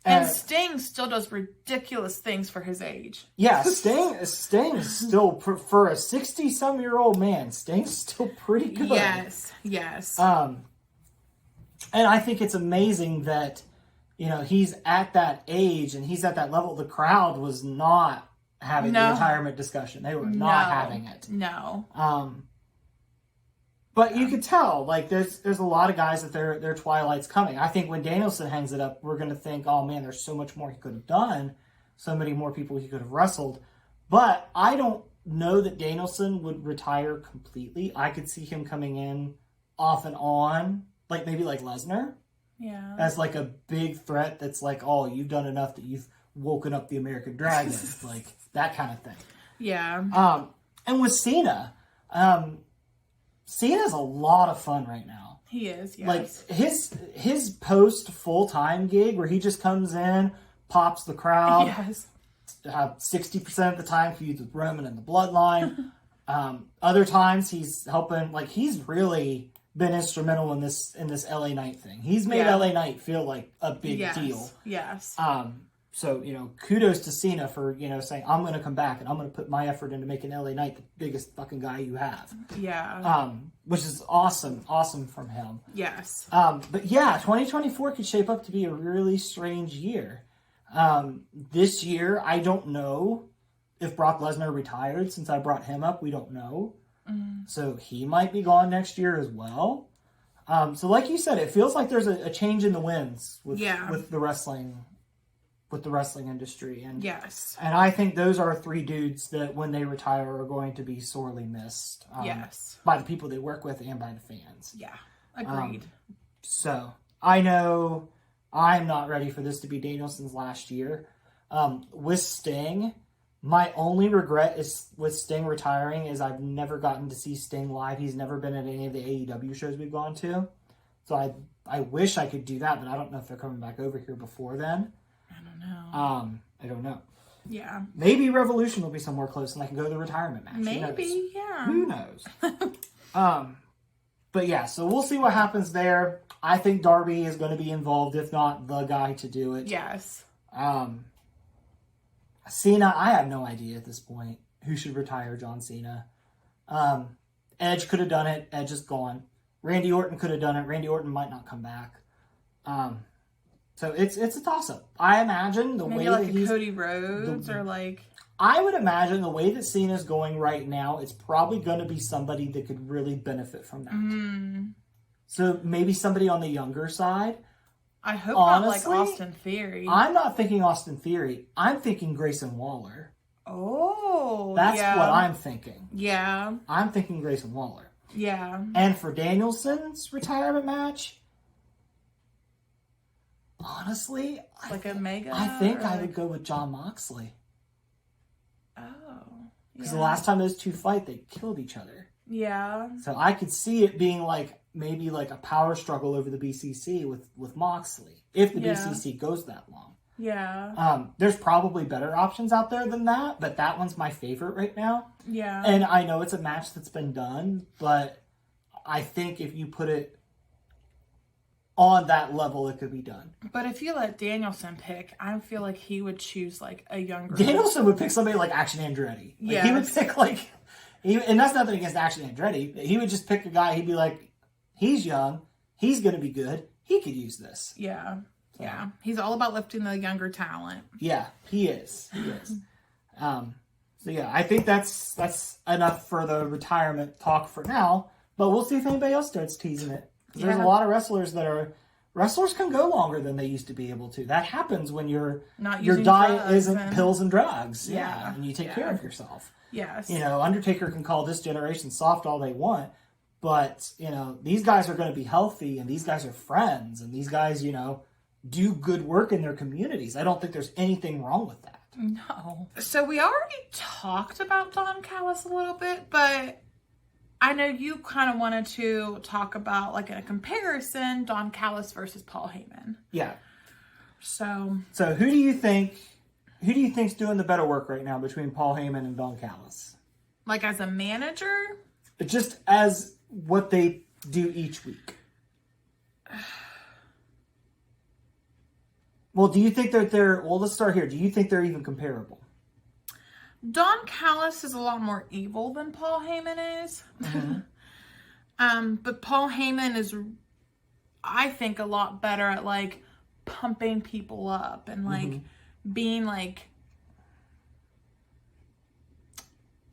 And Sting still does ridiculous things for his age. Yeah, Sting is still, for a 60-some-year-old man, Sting's still pretty good. Yes. And I think it's amazing that, he's at that age and he's at that level. The crowd was not having the retirement discussion. They were not having it. No. But you could tell, like, there's a lot of guys that their twilight's coming. I think when Danielson hangs it up, we're going to think, oh, man, there's so much more he could have done. So many more people he could have wrestled. But I don't know that Danielson would retire completely. I could see him coming in off and on, like maybe like Lesnar. Yeah. As like a big threat that's like, oh, you've done enough that you've woken up the American Dragon. Like, that kind of thing. Yeah. And with Cena, Cena's a lot of fun right now. He is, yes. Like, his post full-time gig where he just comes in, pops the crowd. Yes. 60% of the time feuds with Roman and the Bloodline. Other times he's helping, like, he's really been instrumental in this LA Knight thing. He's made LA Knight feel like a big deal. Yes. So, kudos to Cena for, saying, I'm going to come back and I'm going to put my effort into making LA Knight the biggest fucking guy you have. Yeah. Which is awesome from him. Yes. But yeah, 2024 could shape up to be a really strange year. This year, I don't know if Brock Lesnar retired since I brought him up. We don't know. So he might be gone next year as well. So like you said, it feels like there's a change in the winds with the wrestling industry. And yes. And I think those are three dudes that when they retire are going to be sorely missed. Yes. By the people they work with and by the fans. Yeah. Agreed. So I know I'm not ready for this to be Danielson's last year. With Sting, my only regret is with Sting retiring is I've never gotten to see Sting live. He's never been at any of the AEW shows we've gone to. So I wish I could do that, but I don't know if they're coming back over here before then. I don't know. Yeah. Maybe Revolution will be somewhere close and I can go to the retirement match. Maybe, yeah. Who knows? But yeah, so we'll see what happens there. I think Darby is going to be involved, if not the guy to do it. Yes. Cena, I have no idea at this point who should retire John Cena. Edge could have done it. Edge is gone. Randy Orton could have done it. Randy Orton might not come back. So it's a toss-up. I imagine the way like that he's... Cody Rhodes or like... I would imagine the way that Cena's going right now, it's probably going to be somebody that could really benefit from that. So maybe somebody on the younger side. I hope honestly, not like Austin Theory. I'm not thinking Austin Theory. I'm thinking Grayson Waller. Oh, that's what I'm thinking. Yeah. I'm thinking Grayson Waller. Yeah. And for Danielson's retirement match, honestly, like a mega. I think I would go with Jon Moxley. Oh. Because the last time those two fight, they killed each other. Yeah. So I could see it being like maybe like a power struggle over the BCC with Moxley if the BCC goes that long. Yeah. There's probably better options out there than that, but that one's my favorite right now. Yeah. And I know it's a match that's been done, but I think if you put it on that level, it could be done. But if you let Danielson pick, I feel like he would choose like a younger... Danielson would pick somebody like Action Andretti. Like, he would pick like... and that's nothing against Action Andretti. He would just pick a guy, he'd be like, he's young, he's going to be good, he could use this. Yeah. So. Yeah. He's all about lifting the younger talent. Yeah, he is. He is. So yeah, I think that's enough for the retirement talk for now. But we'll see if anybody else starts teasing it. There's a lot of wrestlers can go longer than they used to be able to. That happens when your diet isn't pills and drugs. Yeah, and you take care of yourself. Yes. Undertaker can call this generation soft all they want, but these guys are going to be healthy, and these guys are friends, and these guys do good work in their communities. I don't think there's anything wrong with that. No. So we already talked about Don Callis a little bit, but I know you kind of wanted to talk about, like, in a comparison, Don Callis versus Paul Heyman. Yeah. So who do you think's doing the better work right now between Paul Heyman and Don Callis? Like, as a manager? Just as what they do each week. Well, do you think that let's start here. Do you think they're even comparable? Don Callis is a lot more evil than Paul Heyman is. Mm-hmm. But Paul Heyman is, I think, a lot better at, like, pumping people up and, like, being, like,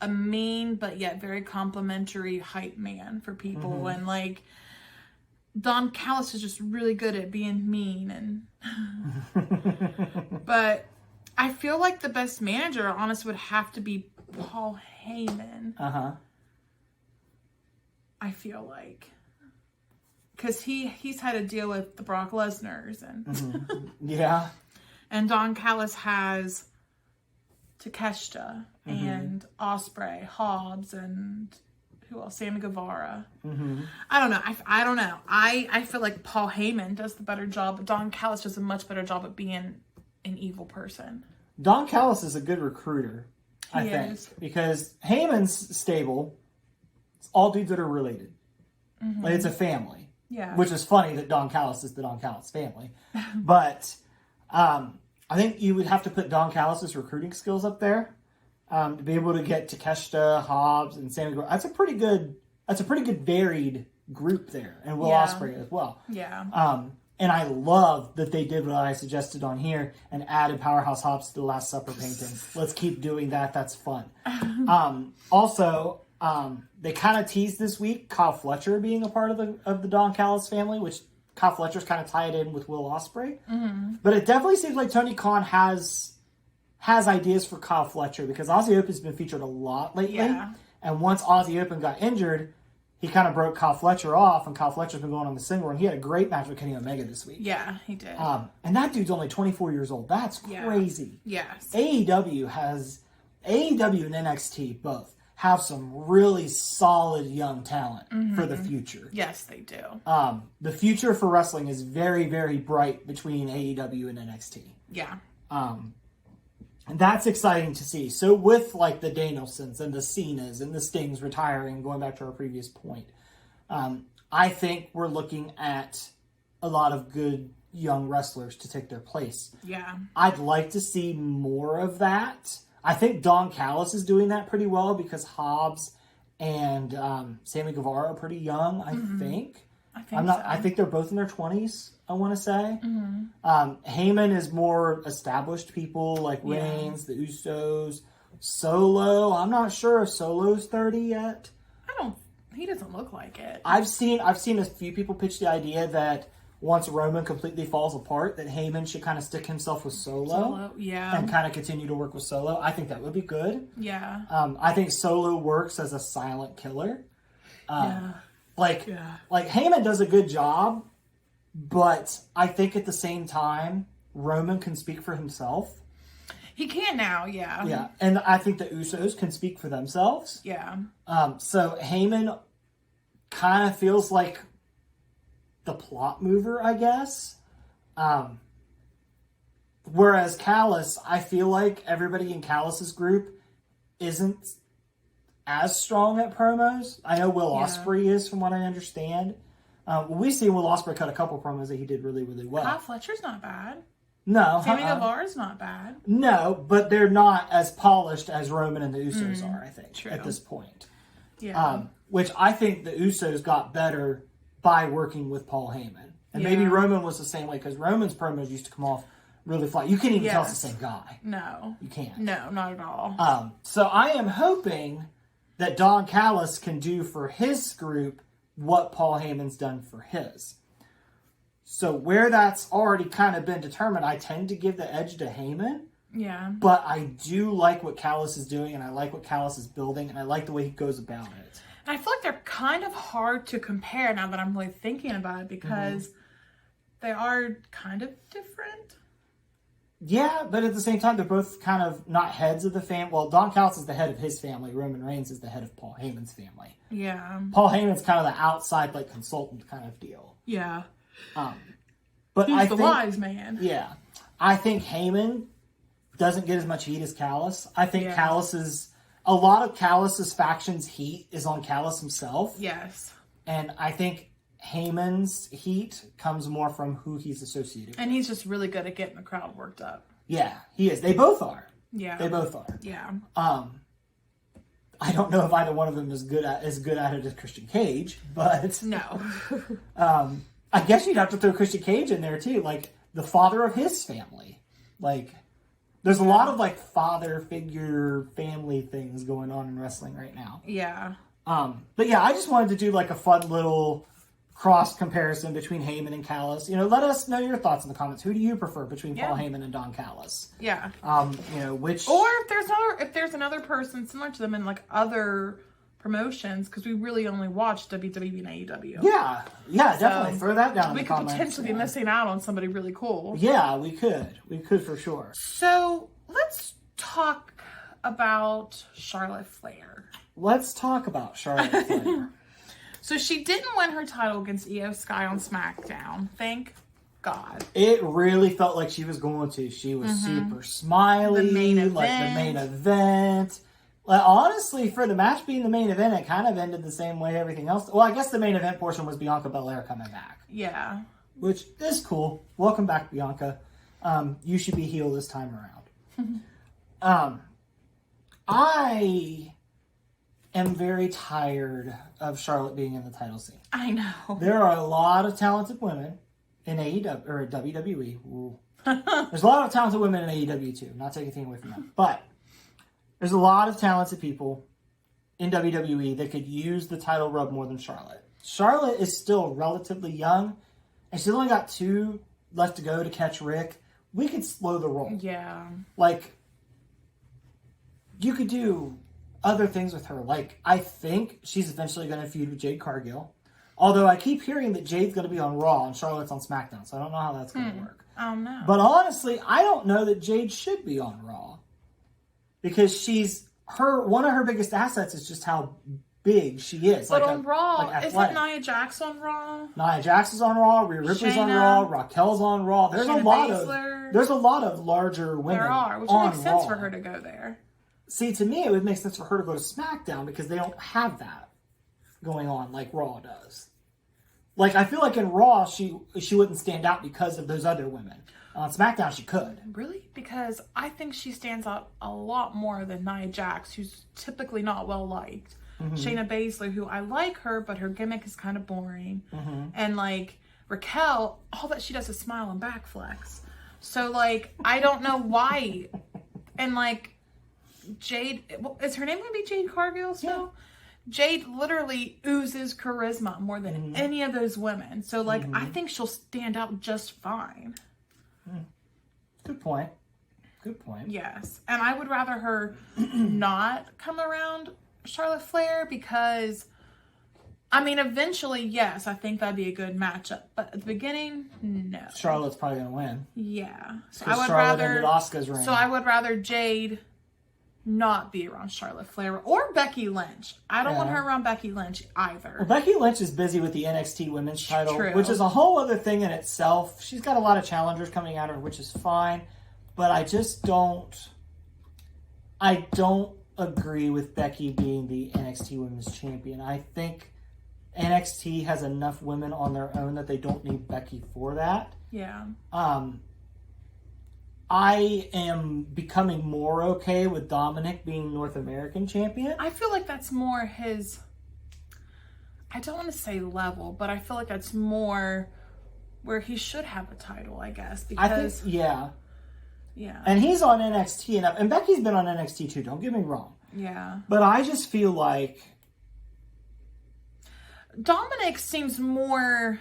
a mean but yet very complimentary hype man for people. And, like, Don Callis is just really good at being mean. And but I feel like the best manager, honestly, would have to be Paul Heyman. I feel like. Because he's had to deal with the Brock Lesnar's. And yeah. And Don Callis has Takeshita and Ospreay, Hobbs, and who else? Sammy Guevara. I don't know. I don't know. I feel like Paul Heyman does the better job, but Don Callis does a much better job at being an evil person. Don Callis is a good recruiter, I think. Because Heyman's stable, it's all dudes that are related. Like, it's a family. Yeah. Which is funny that Don Callis is the Don Callis family. But I think you would have to put Don Callis' recruiting skills up there to be able to get Takeshita, Hobbs, and Sammy Guevara. That's a pretty good varied group there. And Will Ospreay as well. Yeah. And I love that they did what I suggested on here and added Powerhouse Hobbs to the Last Supper painting. Let's keep doing that. That's fun. Also, they kind of teased this week Kyle Fletcher being a part of the Don Callis family, which Kyle Fletcher's kind of tied in with Will Ospreay. But it definitely seems like Tony Khan has ideas for Kyle Fletcher, because Aussie Open's been featured a lot lately. Yeah. And once Aussie Open got injured, he kind of broke Kyle Fletcher off, and Kyle Fletcher's been going on the single, and he had a great match with Kenny Omega this week. Yeah, he did. And that dude's only 24 years old. That's crazy. Yes. AEW and NXT both have some really solid young talent for the future. Yes, they do. The future for wrestling is very, very bright between AEW and NXT. Yeah. And that's exciting to see. So with, like, the Danielsons and the Cenas and the Stings retiring, going back to our previous point, I think we're looking at a lot of good young wrestlers to take their place. Yeah. I'd like to see more of that. I think Don Callis is doing that pretty well, because Hobbs and Sammy Guevara are pretty young, I think. I think they're both in their 20s, I want to say. Heyman is more established people, like Reigns, the Usos, Solo. I'm not sure if Solo's 30 yet. He doesn't look like it. I've seen a few people pitch the idea that once Roman completely falls apart, that Heyman should kind of stick himself with Solo. Yeah. And kind of continue to work with Solo. I think that would be good. Yeah. I think Solo works as a silent killer. Like Heyman does a good job, but I think at the same time, Roman can speak for himself. He can now, yeah. Yeah, and I think the Usos can speak for themselves. Yeah. So Heyman kind of feels like the plot mover, I guess. Whereas Callis, I feel like everybody in Callis's group isn't as strong at promos. I know Will Ospreay is, from what I understand. We've seen Will Ospreay cut a couple promos that he did really, really well. Kyle Fletcher's not bad. No. Sammy Guevara's not bad. No, but they're not as polished as Roman and the Usos are, I think, at this point. Yeah. Which I think the Usos got better by working with Paul Heyman. And maybe Roman was the same way, because Roman's promos used to come off really fly. You can't even tell it's Yes. the same guy. No. You can't. No, not at all. So I am hoping that Don Callis can do for his group what Paul Heyman's done for his. So where that's already kind of been determined, I tend to give the edge to Heyman. Yeah. But I do like what Callis is doing, and I like what Callis is building, and I like the way he goes about it. And I feel like they're kind of hard to compare now that I'm really thinking about it, because they are kind of different. Yeah, but at the same time, they're both kind of not heads of the family. Well, Don Callis is the head of his family. Roman Reigns is the head of Paul Heyman's family. Yeah. Paul Heyman's kind of the outside, like, consultant kind of deal. Yeah. But He's I the think, wise man. Yeah. I think Heyman doesn't get as much heat as Callis. I think a lot of Callis's faction's heat is on Callis himself. Yes. And I think Heyman's heat comes more from who he's associated with. And he's just really good at getting the crowd worked up. Yeah, he is. They both are. Yeah. They both are. Yeah. I don't know if either one of them is good at it as Christian Cage, but No. I guess you'd have to throw Christian Cage in there too, like the father of his family. Like, there's a lot of like father figure family things going on in wrestling right now. Yeah. But yeah, I just wanted to do like a fun little cross comparison between Heyman and Callis. You know, let us know your thoughts in the comments. Who do you prefer between Paul Heyman and Don Callis? Yeah. You know, which, or if there's another person similar to them in like other promotions, because we really only watch WWE and AEW. Yeah, definitely throw that down in the comments. We could potentially be missing out on somebody really cool. Yeah, we could for sure. So let's talk about Charlotte Flair. Let's talk about Charlotte Flair. So she didn't win her title against Io Sky on SmackDown. Thank God. It really felt like she was going to. She was super smiley. The main event. Like the main event. Like, honestly, for the match being the main event, it kind of ended the same way everything else. Well, I guess the main event portion was Bianca Belair coming back. Yeah. Which is cool. Welcome back, Bianca. You should be heel this time around. I am very tired of Charlotte being in the title scene. I know. There are a lot of talented women in AEW, or WWE. Ooh. There's a lot of talented women in AEW too. Not taking anything away from them. But there's a lot of talented people in WWE that could use the title rub more than Charlotte. Charlotte is still relatively young, and she's only got 2 left to go to catch Rick. We could slow the roll. Yeah. Like, you could do other things with her. Like, I think she's eventually going to feud with Jade Cargill. Although I keep hearing that Jade's going to be on Raw and Charlotte's on SmackDown, so I don't know how that's going to work. I don't know. But honestly, I don't know that Jade should be on Raw. Because one of her biggest assets is just how big she is. But like on Raw, like isn't Nia Jax on Raw? Nia Jax is on Raw, Rhea Ripley's on Raw, Raquel's on Raw. There's a lot of larger women. There are, which on makes sense Raw. for her to go there. See, to me, it would make sense for her to go to SmackDown because they don't have that going on like Raw does. Like, I feel like in Raw, she wouldn't stand out because of those other women. On SmackDown, she could. Really? Because I think she stands out a lot more than Nia Jax, who's typically not well liked. Shayna Baszler, who I like her, but her gimmick is kind of boring. And like Raquel, all that she does is smile and back flex. So like, I don't know why. And like Jade, is her name going to be Jade Cargill still? Yeah. Jade literally oozes charisma more than any of those women. So like, I think she'll stand out just fine. Good point. Good point. Yes. And I would rather her not come around Charlotte Flair because, I mean, eventually, yes, I think that'd be a good matchup. But at the beginning, no. Charlotte's probably going to win. Yeah. So I would rather Jade not be around Charlotte Flair or Becky Lynch. I don't want her around Becky Lynch either. Well, Becky Lynch is busy with the NXT Women's title, True. which is a whole other thing in itself. She's got a lot of challengers coming at her, which is fine. But I just don't agree with Becky being the NXT Women's Champion. I think NXT has enough women on their own that they don't need Becky for that. Yeah. I am becoming more okay with Dominic being North American champion. I feel like that's more his, I don't want to say level, but I feel like that's more where he should have a title, I guess. Because Yeah. And he's on NXT, and Becky's been on NXT too, don't get me wrong. Yeah. But I just feel like Dominic seems more,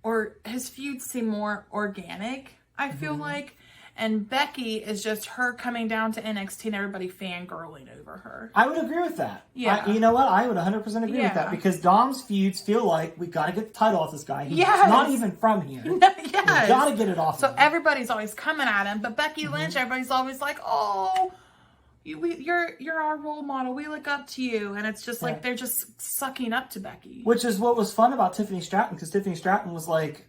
or his feuds seem more organic, I feel like. And Becky is just her coming down to NXT and everybody fangirling over her. I would agree with that. Yeah. You know what? I would 100% agree with that, because Dom's feuds feel like we got to get the title off this guy. He's not even from here. Yes. We got to get it off. So everybody's always coming at him, but Becky Lynch, everybody's always like, "Oh, you're our role model. We look up to you," and it's just like they're just sucking up to Becky. Which is what was fun about Tiffany Stratton, because Tiffany Stratton was like,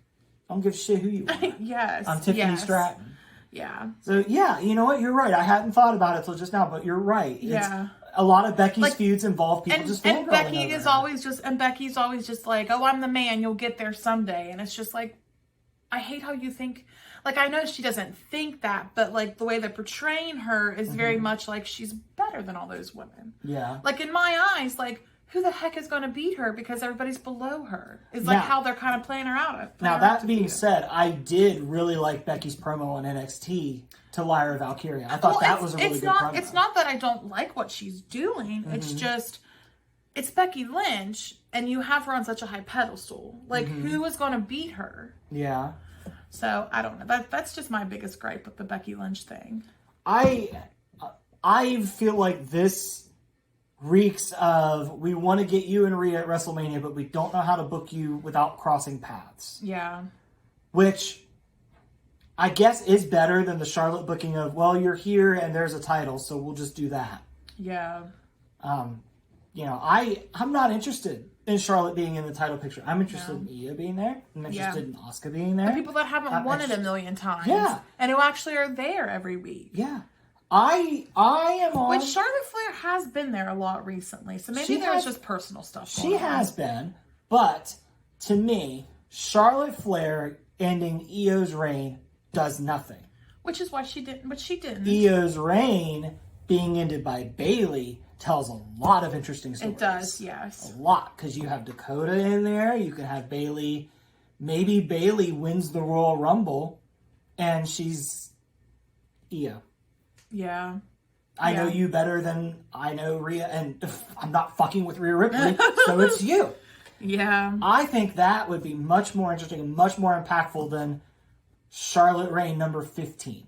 "I don't give a shit who you are." Yes, I'm Tiffany Stratton. Yeah. So yeah, you know what? You're right. I hadn't thought about it till just now, but you're right. Yeah. A lot of Becky's feuds involve people just fangirling and Becky over is her. Becky's always just like, "Oh, I'm the man. You'll get there someday." And it's just like, I hate how you think. Like, I know she doesn't think that, but like the way they're portraying her is very much like she's better than all those women. Yeah. Like in my eyes, like, who the heck is going to beat her because everybody's below her? Is like how they're kind of playing her out. Now that being said, I did really like Becky's promo on NXT to Lyra Valkyria. I thought that was a really good promo. It's not that I don't like what she's doing. It's just, it's Becky Lynch, and you have her on such a high pedestal. Like, who is going to beat her? Yeah. So I don't know. That's just my biggest gripe with the Becky Lynch thing. I feel like this reeks of, we want to get you and Rhea at WrestleMania, but we don't know how to book you without crossing paths. Yeah. Which I guess is better than the Charlotte booking of, well, you're here and there's a title, so we'll just do that. Yeah. You know, I'm not interested in Charlotte being in the title picture. I'm interested in Io being there. I'm interested in Asuka being there. The people that haven't won it a million times. Yeah. And who actually are there every week. Yeah. I am on... Which Charlotte Flair has been there a lot recently. So maybe there's just personal stuff going on. She has been. But, to me, Charlotte Flair ending Io's reign does nothing. Which is why she didn't. But she didn't. Io's reign being ended by Bayley tells a lot of interesting stories. It does, yes. A lot. Because you have Dakota in there. You can have Bayley. Maybe Bayley wins the Royal Rumble. And she's Io. Yeah. I know you better than I know Rhea, and I'm not fucking with Rhea Ripley, so it's you. Yeah. I think that would be much more interesting and much more impactful than Charlotte Reign number 15.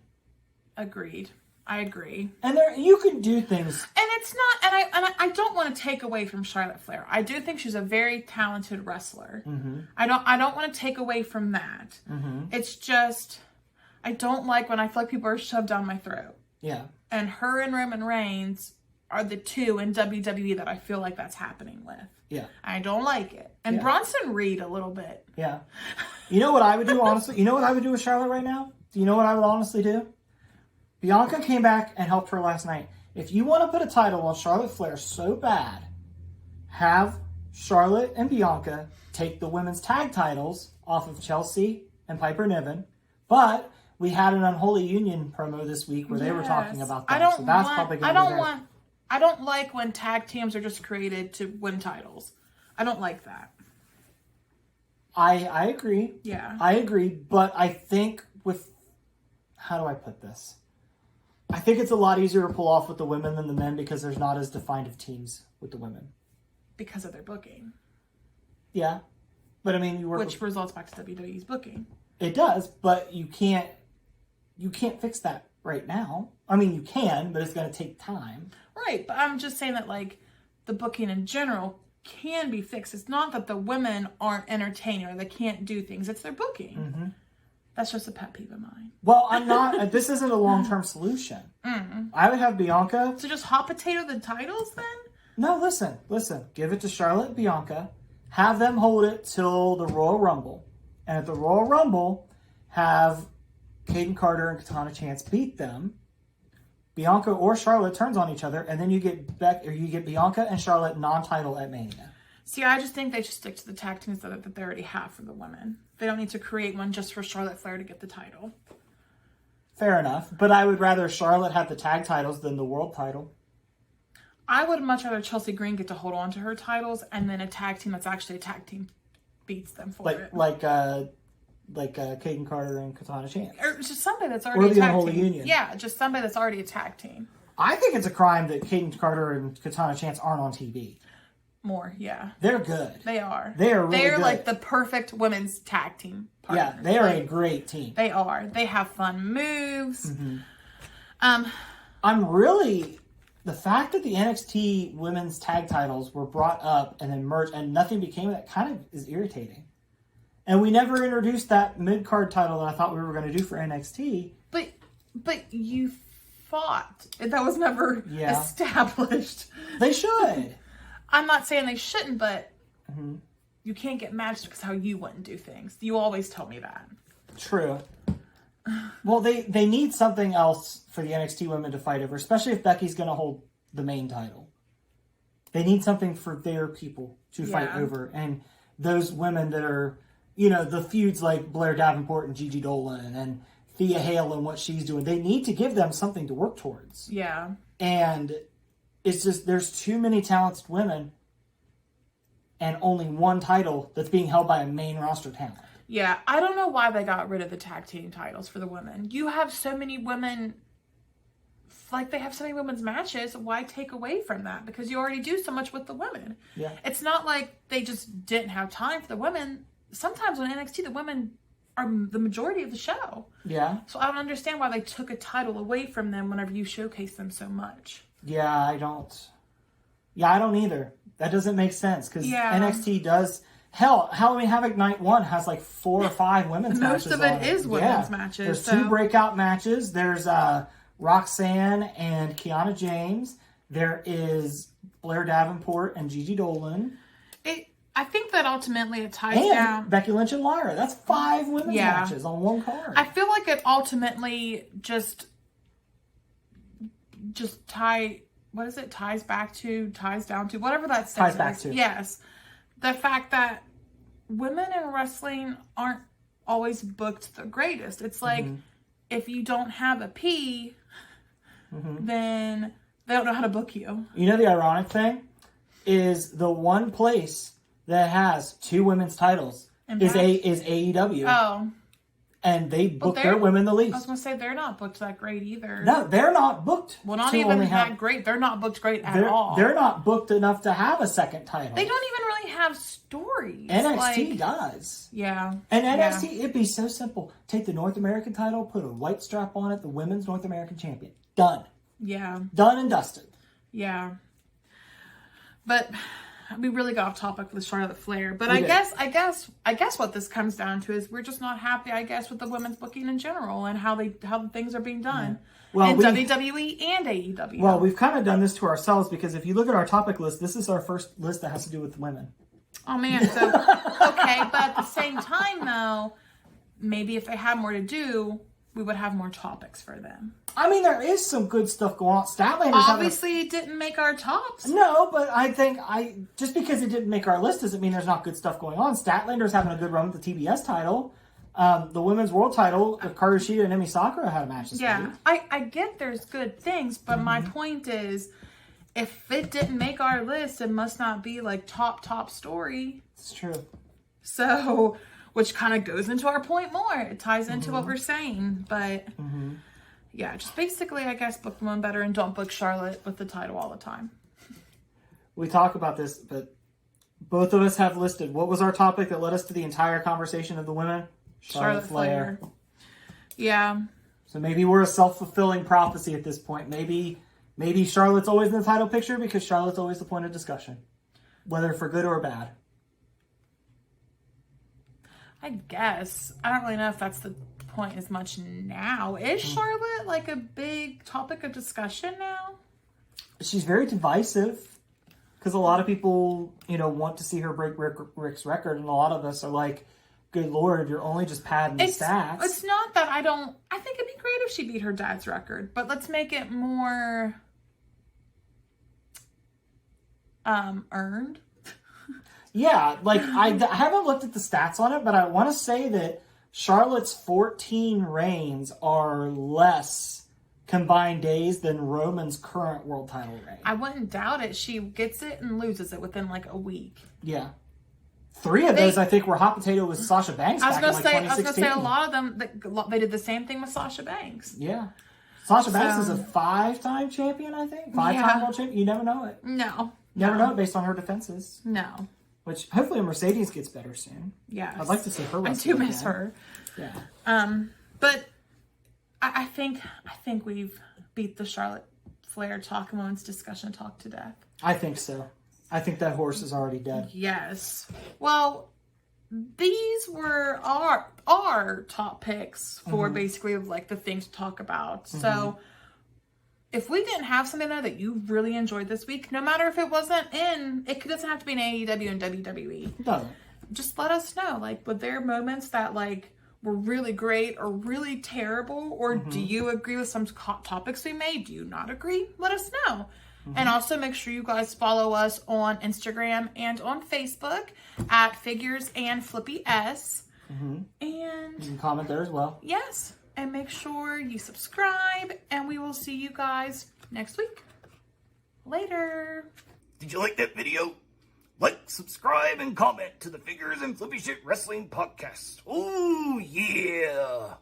Agreed. I agree. And there, you can do things. And it's not, and I don't want to take away from Charlotte Flair. I do think she's a very talented wrestler. Mm-hmm. I don't want to take away from that. Mm-hmm. It's just, I don't like when I feel like people are shoved down my throat. Yeah. And her and Roman Reigns are the two in WWE that I feel like that's happening with. Yeah. I don't like it. And Bronson Reed a little bit. Yeah. You know what I would do, honestly? You know what I would do with Charlotte right now? Do you know what I would honestly do? Bianca came back and helped her last night. If you want to put a title on Charlotte Flair so bad, have Charlotte and Bianca take the women's tag titles off of Chelsea and Piper Niven, but we had an Unholy Union promo this week where they were talking about that. I don't like when tag teams are just created to win titles. I don't like that. I agree. Yeah. I agree, but I think how do I put this? I think it's a lot easier to pull off with the women than the men because there's not as defined of teams with the women. Because of their booking. Yeah. But I mean, which results back to WWE's booking. It does, but you can't fix that right now. I mean, you can, but it's going to take time. Right, but I'm just saying that, like, the booking in general can be fixed. It's not that the women aren't entertaining or they can't do things. It's their booking. Mm-hmm. That's just a pet peeve of mine. Well, I'm not... this isn't a long-term solution. Mm-mm. I would have Bianca... So just hot potato the titles, then? No, listen. Give it to Charlotte and Bianca. Have them hold it till the Royal Rumble. And at the Royal Rumble, have Kaden Carter and Katana Chance beat them. Bianca or Charlotte turns on each other, and then you get Bianca and Charlotte non-title at Mania. See, I just think they should stick to the tag teams that they already have for the women. They don't need to create one just for Charlotte Flair to get the title. Fair enough, but I would rather Charlotte have the tag titles than the world title. I would much rather Chelsea Green get to hold on to her titles, and then a tag team that's actually a tag team beats them for it. Like like Kaden Carter and Katana Chance. Or just somebody that's already a the tag Unholy team. Union. Yeah, just somebody that's already a tag team. I think it's a crime that Kaden Carter and Katana Chance aren't on TV. More, yeah. They're good. They are. They are really They're good. like the perfect women's tag team partners. Yeah, they are a great team. They are. They have fun moves. I'm really... The fact that the NXT women's tag titles were brought up and then merged and nothing became that kind of is irritating. And we never introduced that mid-card title that I thought we were going to do for NXT. But you fought. That was never established. They should. I'm not saying they shouldn't, but you can't get matched because how you wouldn't do things. You always tell me that. True. Well, they need something else for the NXT women to fight over, especially if Becky's going to hold the main title. They need something for their people to fight over. And those women that are, the feuds like Blair Davenport and Gigi Dolan and Thea Hale and what she's doing, they need to give them something to work towards. Yeah. And it's just, there's too many talented women and only one title that's being held by a main roster talent. Yeah, I don't know why they got rid of the tag team titles for the women. You have so many women, like they have so many women's matches. Why take away from that? Because you already do so much with the women. Yeah. It's not like they just didn't have time for the women. Sometimes on NXT, the women are the majority of the show. Yeah. So I don't understand why they took a title away from them whenever you showcase them so much. Yeah, I don't either. That doesn't make sense because NXT does... Hell, Halloween Havoc Night 1 has like 4 or 5 women's matches. Most of it is women's matches. There's 2 breakout matches. There's Roxanne and Kiana James. There is Blair Davenport and Gigi Dolan. I think that ultimately it ties and down. Becky Lynch and Lyra. That's 5 women's matches on one card. I feel like it ultimately just ties down to, whatever that says. Ties back to. Yes. The fact that women in wrestling aren't always booked the greatest. It's like, if you don't have a P, then they don't know how to book you. You know the ironic thing? Is the one place that has 2 women's titles is AEW. Oh. And they book their women the least. I was going to say, they're not booked that great either. No, they're not booked. Well, not even that great. They're not booked great at all. They're not booked enough to have a second title. They don't even really have stories. NXT does. Yeah. And NXT, it'd be so simple. Take the North American title, put a white strap on it, the women's North American champion. Done. Yeah. Done and dusted. Yeah. But... we really got off topic with Charlotte Flair, but I guess what this comes down to is we're just not happy, I guess, with the women's booking in general and how the things are being done in WWE and AEW. Well, we've kind of done this to ourselves because if you look at our topic list, this is our first list that has to do with women. Oh man, so okay, but at the same time though, maybe if they had more to do, we would have more topics for them. I mean, there is some good stuff going on. Statlanders obviously it didn't make our tops. No, but I think just because it didn't make our list doesn't mean there's not good stuff going on. Statlanders having a good run with the TBS title. The women's world title, Karu Shida and Emi Sakura had a match this week. I get there's good things, but my point is, if it didn't make our list, it must not be like top story. It's true. So, which kind of goes into our point more. It ties into what we're saying, but yeah, just basically, I guess, book the one better and don't book Charlotte with the title all the time. We talk about this, but both of us have listed what was our topic that led us to the entire conversation of the women? Charlotte Flair. Yeah. So maybe we're a self-fulfilling prophecy at this point. Maybe Charlotte's always in the title picture because Charlotte's always the point of discussion, whether for good or bad. I guess. I don't really know if that's the point as much now. Is Charlotte like a big topic of discussion now? She's very divisive because a lot of people, want to see her break Rick's record, and a lot of us are like, good Lord, you're only just padding the stats. It's not that I think it'd be great if she beat her dad's record, but let's make it more earned. Yeah, like I haven't looked at the stats on it, but I want to say that Charlotte's 14 reigns are less combined days than Roman's current world title reign. I wouldn't doubt it. She gets it and loses it within like a week. Yeah. 3 of those, I think, were hot potato with Sasha Banks back in like 2016. I was going to say a lot of them, they did the same thing with Sasha Banks. Yeah. Sasha Banks is a 5-time champion, I think. 5-time world champion. You never know it. No. Never know it based on her defenses. No. Which, hopefully, Mercedes gets better soon. Yes. I'd like to see her I wrestle do miss again. her. Yeah. But I think we've beat the Charlotte Flair talk moments discussion talk to death. I think so. I think that horse is already dead. Yes. Well, these were our top picks for basically like the things to talk about. So if we didn't have something there that you really enjoyed this week, no matter if it wasn't it doesn't have to be in AEW and WWE. It doesn't. Just let us know. Like, were there moments that like were really great or really terrible? Or do you agree with some topics we made? Do you not agree? Let us know. And also make sure you guys follow us on Instagram and on Facebook at Figures and Flippy S. And You can comment there as well. yes, and make sure you subscribe, and we will see you guys next week. Later. Did you like that video? Like, subscribe, and comment to the Figures and Flippy Shit Wrestling Podcast. Oh, yeah.